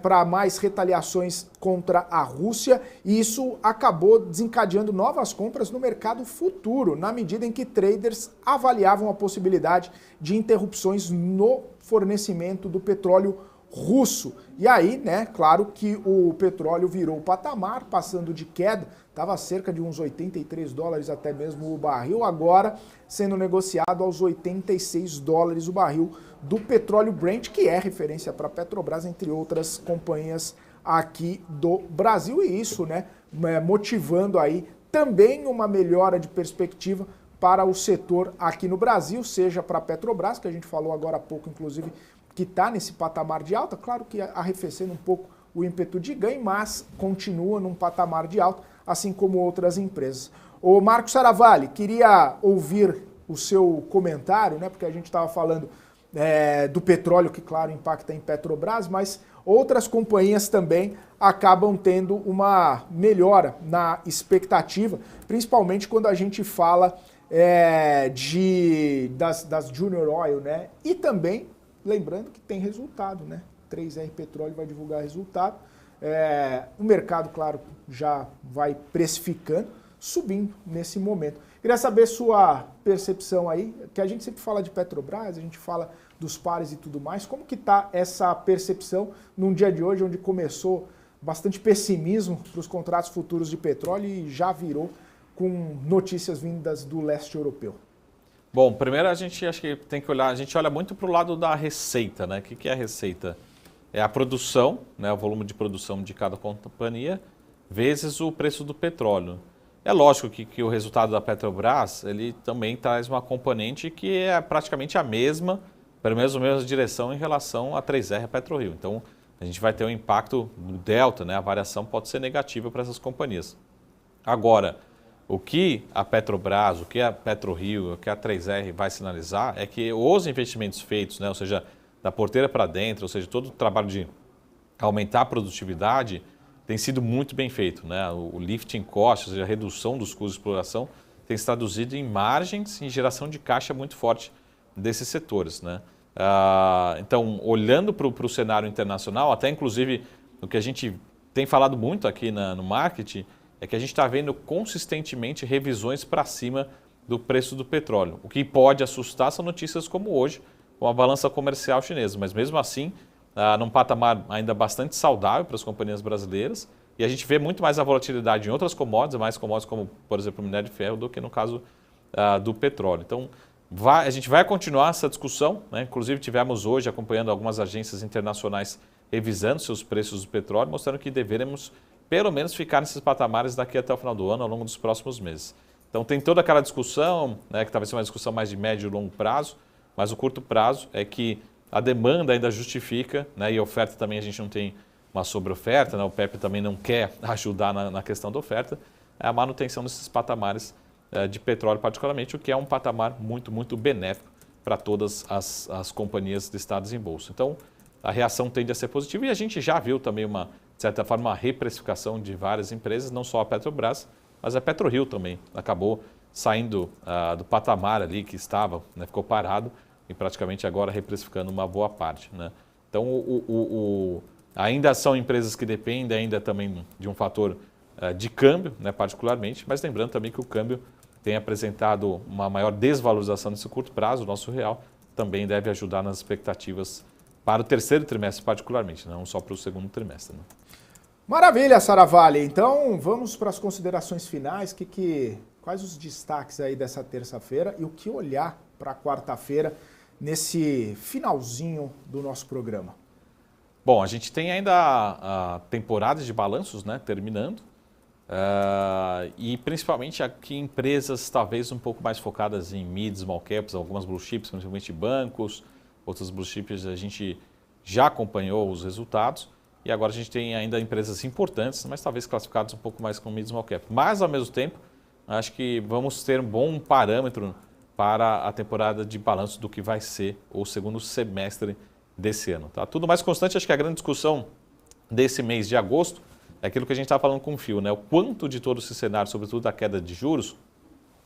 para mais retaliações contra a Rússia, e isso acabou desencadeando novas compras no mercado futuro, na medida em que traders avaliavam a possibilidade de interrupções no fornecimento do petróleo russo. E aí, né, claro que o petróleo virou o patamar, passando de queda, estava cerca de uns $83 até mesmo o barril, agora sendo negociado aos $86 o barril do petróleo Brent, que é referência para a Petrobras, entre outras companhias aqui do Brasil, e isso, né, motivando aí também uma melhora de perspectiva para o setor aqui no Brasil, seja para a Petrobras, que a gente falou agora há pouco, inclusive, que está nesse patamar de alta, claro que arrefecendo um pouco o ímpeto de ganho, mas continua num patamar de alta, assim como outras empresas. O Marco Saravalli, queria ouvir o seu comentário, né, porque a gente estava falando do petróleo, que claro impacta em Petrobras, mas outras companhias também acabam tendo uma melhora na expectativa, principalmente quando a gente fala das Junior Oil, né? E também, lembrando que tem resultado, né? 3R Petróleo vai divulgar resultado. O mercado, claro, já vai precificando, subindo nesse momento. Queria saber sua percepção aí, que a gente sempre fala de Petrobras, a gente fala dos pares e tudo mais. Como que está essa percepção num dia de hoje, onde começou bastante pessimismo para os contratos futuros de petróleo e já virou com notícias vindas do leste europeu? Bom, primeiro a gente acho que tem que olhar, a gente olha muito para o lado da receita, né? O que é a receita? É a produção, né? O volume de produção de cada companhia, vezes o preço do petróleo. É lógico que o resultado da Petrobras, ele também traz uma componente que é praticamente a mesma, pelo menos a mesma direção em relação a 3R e a PetroRio. Então, a gente vai ter um impacto no delta, né? A variação pode ser negativa para essas companhias. Agora, o que a Petrobras, o que a PetroRio, o que a 3R vai sinalizar é que os investimentos feitos, né? Ou seja, da porteira para dentro, ou seja, todo o trabalho de aumentar a produtividade tem sido muito bem feito, né? O lifting cost, ou seja, a redução dos custos de exploração, tem se traduzido em margens e geração de caixa muito forte desses setores, né? Então, olhando para o cenário internacional, até inclusive o que a gente tem falado muito aqui no marketing, é que a gente está vendo consistentemente revisões para cima do preço do petróleo. O que pode assustar são notícias como hoje, com a balança comercial chinesa, mas mesmo assim, num patamar ainda bastante saudável para as companhias brasileiras, e a gente vê muito mais a volatilidade em outras commodities, mais commodities como, por exemplo, o minério de ferro, do que no caso do petróleo. Então, a gente vai continuar essa discussão, né? Inclusive tivemos hoje acompanhando algumas agências internacionais revisando seus preços do petróleo, mostrando que deveremos pelo menos ficar nesses patamares daqui até o final do ano, ao longo dos próximos meses. Então tem toda aquela discussão, né, que talvez seja uma discussão mais de médio e longo prazo, mas o curto prazo é que a demanda ainda justifica, né, e a oferta também a gente não tem uma sobre-oferta, né, o PEP também não quer ajudar na questão da oferta, é a manutenção desses patamares de petróleo particularmente, o que é um patamar muito, muito benéfico para todas as companhias listadas em bolsa. Então, a reação tende a ser positiva e a gente já viu também de certa forma, uma reprecificação de várias empresas, não só a Petrobras, mas a PetroRio também ainda saindo do patamar ali que estava, né, ficou parado e praticamente agora reprecificando uma boa parte, né? Então, ainda são empresas que dependem ainda também de um fator de câmbio, né, particularmente, mas lembrando também que o câmbio tem apresentado uma maior desvalorização nesse curto prazo, o nosso real também deve ajudar nas expectativas para o terceiro trimestre particularmente, não só para o segundo trimestre, né? Maravilha, Saravalli. Então, vamos para as considerações finais. Quais os destaques aí dessa terça-feira e o que olhar para a quarta-feira nesse finalzinho do nosso programa? Bom, a gente tem ainda a temporada de balanços, né, terminando. E principalmente aqui empresas talvez um pouco mais focadas em mid, small caps, algumas blue chips, principalmente bancos, outras blue chips a gente já acompanhou os resultados e agora a gente tem ainda empresas importantes, mas talvez classificadas um pouco mais como mid, small cap. Mas ao mesmo tempo, acho que vamos ter um bom parâmetro para a temporada de balanço do que vai ser o segundo semestre desse ano. Tá? Tudo mais constante, acho que a grande discussão desse mês de agosto é aquilo que a gente estava falando com o Fio, né? O quanto de todo esse cenário, sobretudo da queda de juros,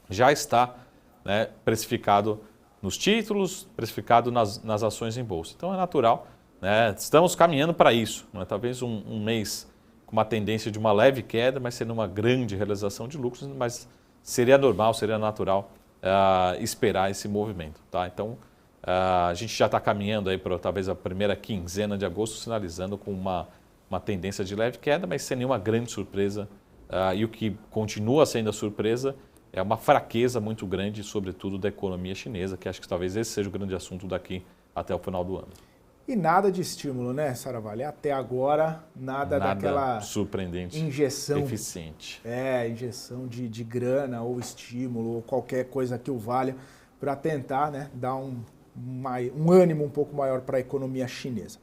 já está, né, precificado nos títulos, precificado nas ações em bolsa. Então é natural, né? Estamos caminhando para isso, né? Talvez um mês com uma tendência de uma leve queda, mas sendo uma grande realização de lucros, mas seria normal, seria natural esperar esse movimento. Tá? Então a gente já está caminhando aí para talvez a primeira quinzena de agosto, sinalizando com uma tendência de leve queda, mas sem nenhuma grande surpresa. E o que continua sendo a surpresa é uma fraqueza muito grande, sobretudo da economia chinesa, que acho que talvez esse seja o grande assunto daqui até o final do ano. E nada de estímulo, né, Saravalli? Até agora, nada daquela surpreendente, injeção eficiente. Injeção de grana ou estímulo ou qualquer coisa que o valha para tentar, né, dar um ânimo um pouco maior para a economia chinesa.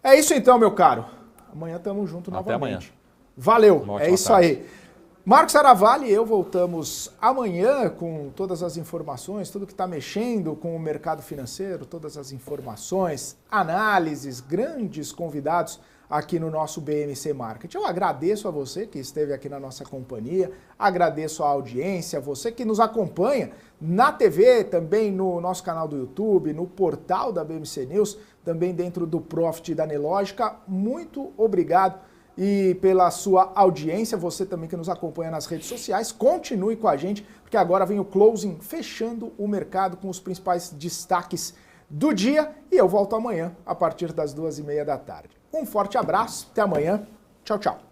É isso então, meu caro. Amanhã estamos juntos novamente. Até amanhã. Valeu, é isso aí. Marcos Saravalli e eu voltamos amanhã com todas as informações, tudo que está mexendo com o mercado financeiro, todas as informações, análises, grandes convidados aqui no nosso BMC Market. Eu agradeço a você que esteve aqui na nossa companhia, agradeço a audiência, você que nos acompanha na TV, também no nosso canal do YouTube, no portal da BMC News, também dentro do Profit da Nelogica. Muito obrigado e pela sua audiência, você também que nos acompanha nas redes sociais, continue com a gente, porque agora vem o closing fechando o mercado com os principais destaques do dia e eu volto amanhã a partir das 2h30 da tarde. Um forte abraço, até amanhã, tchau, tchau.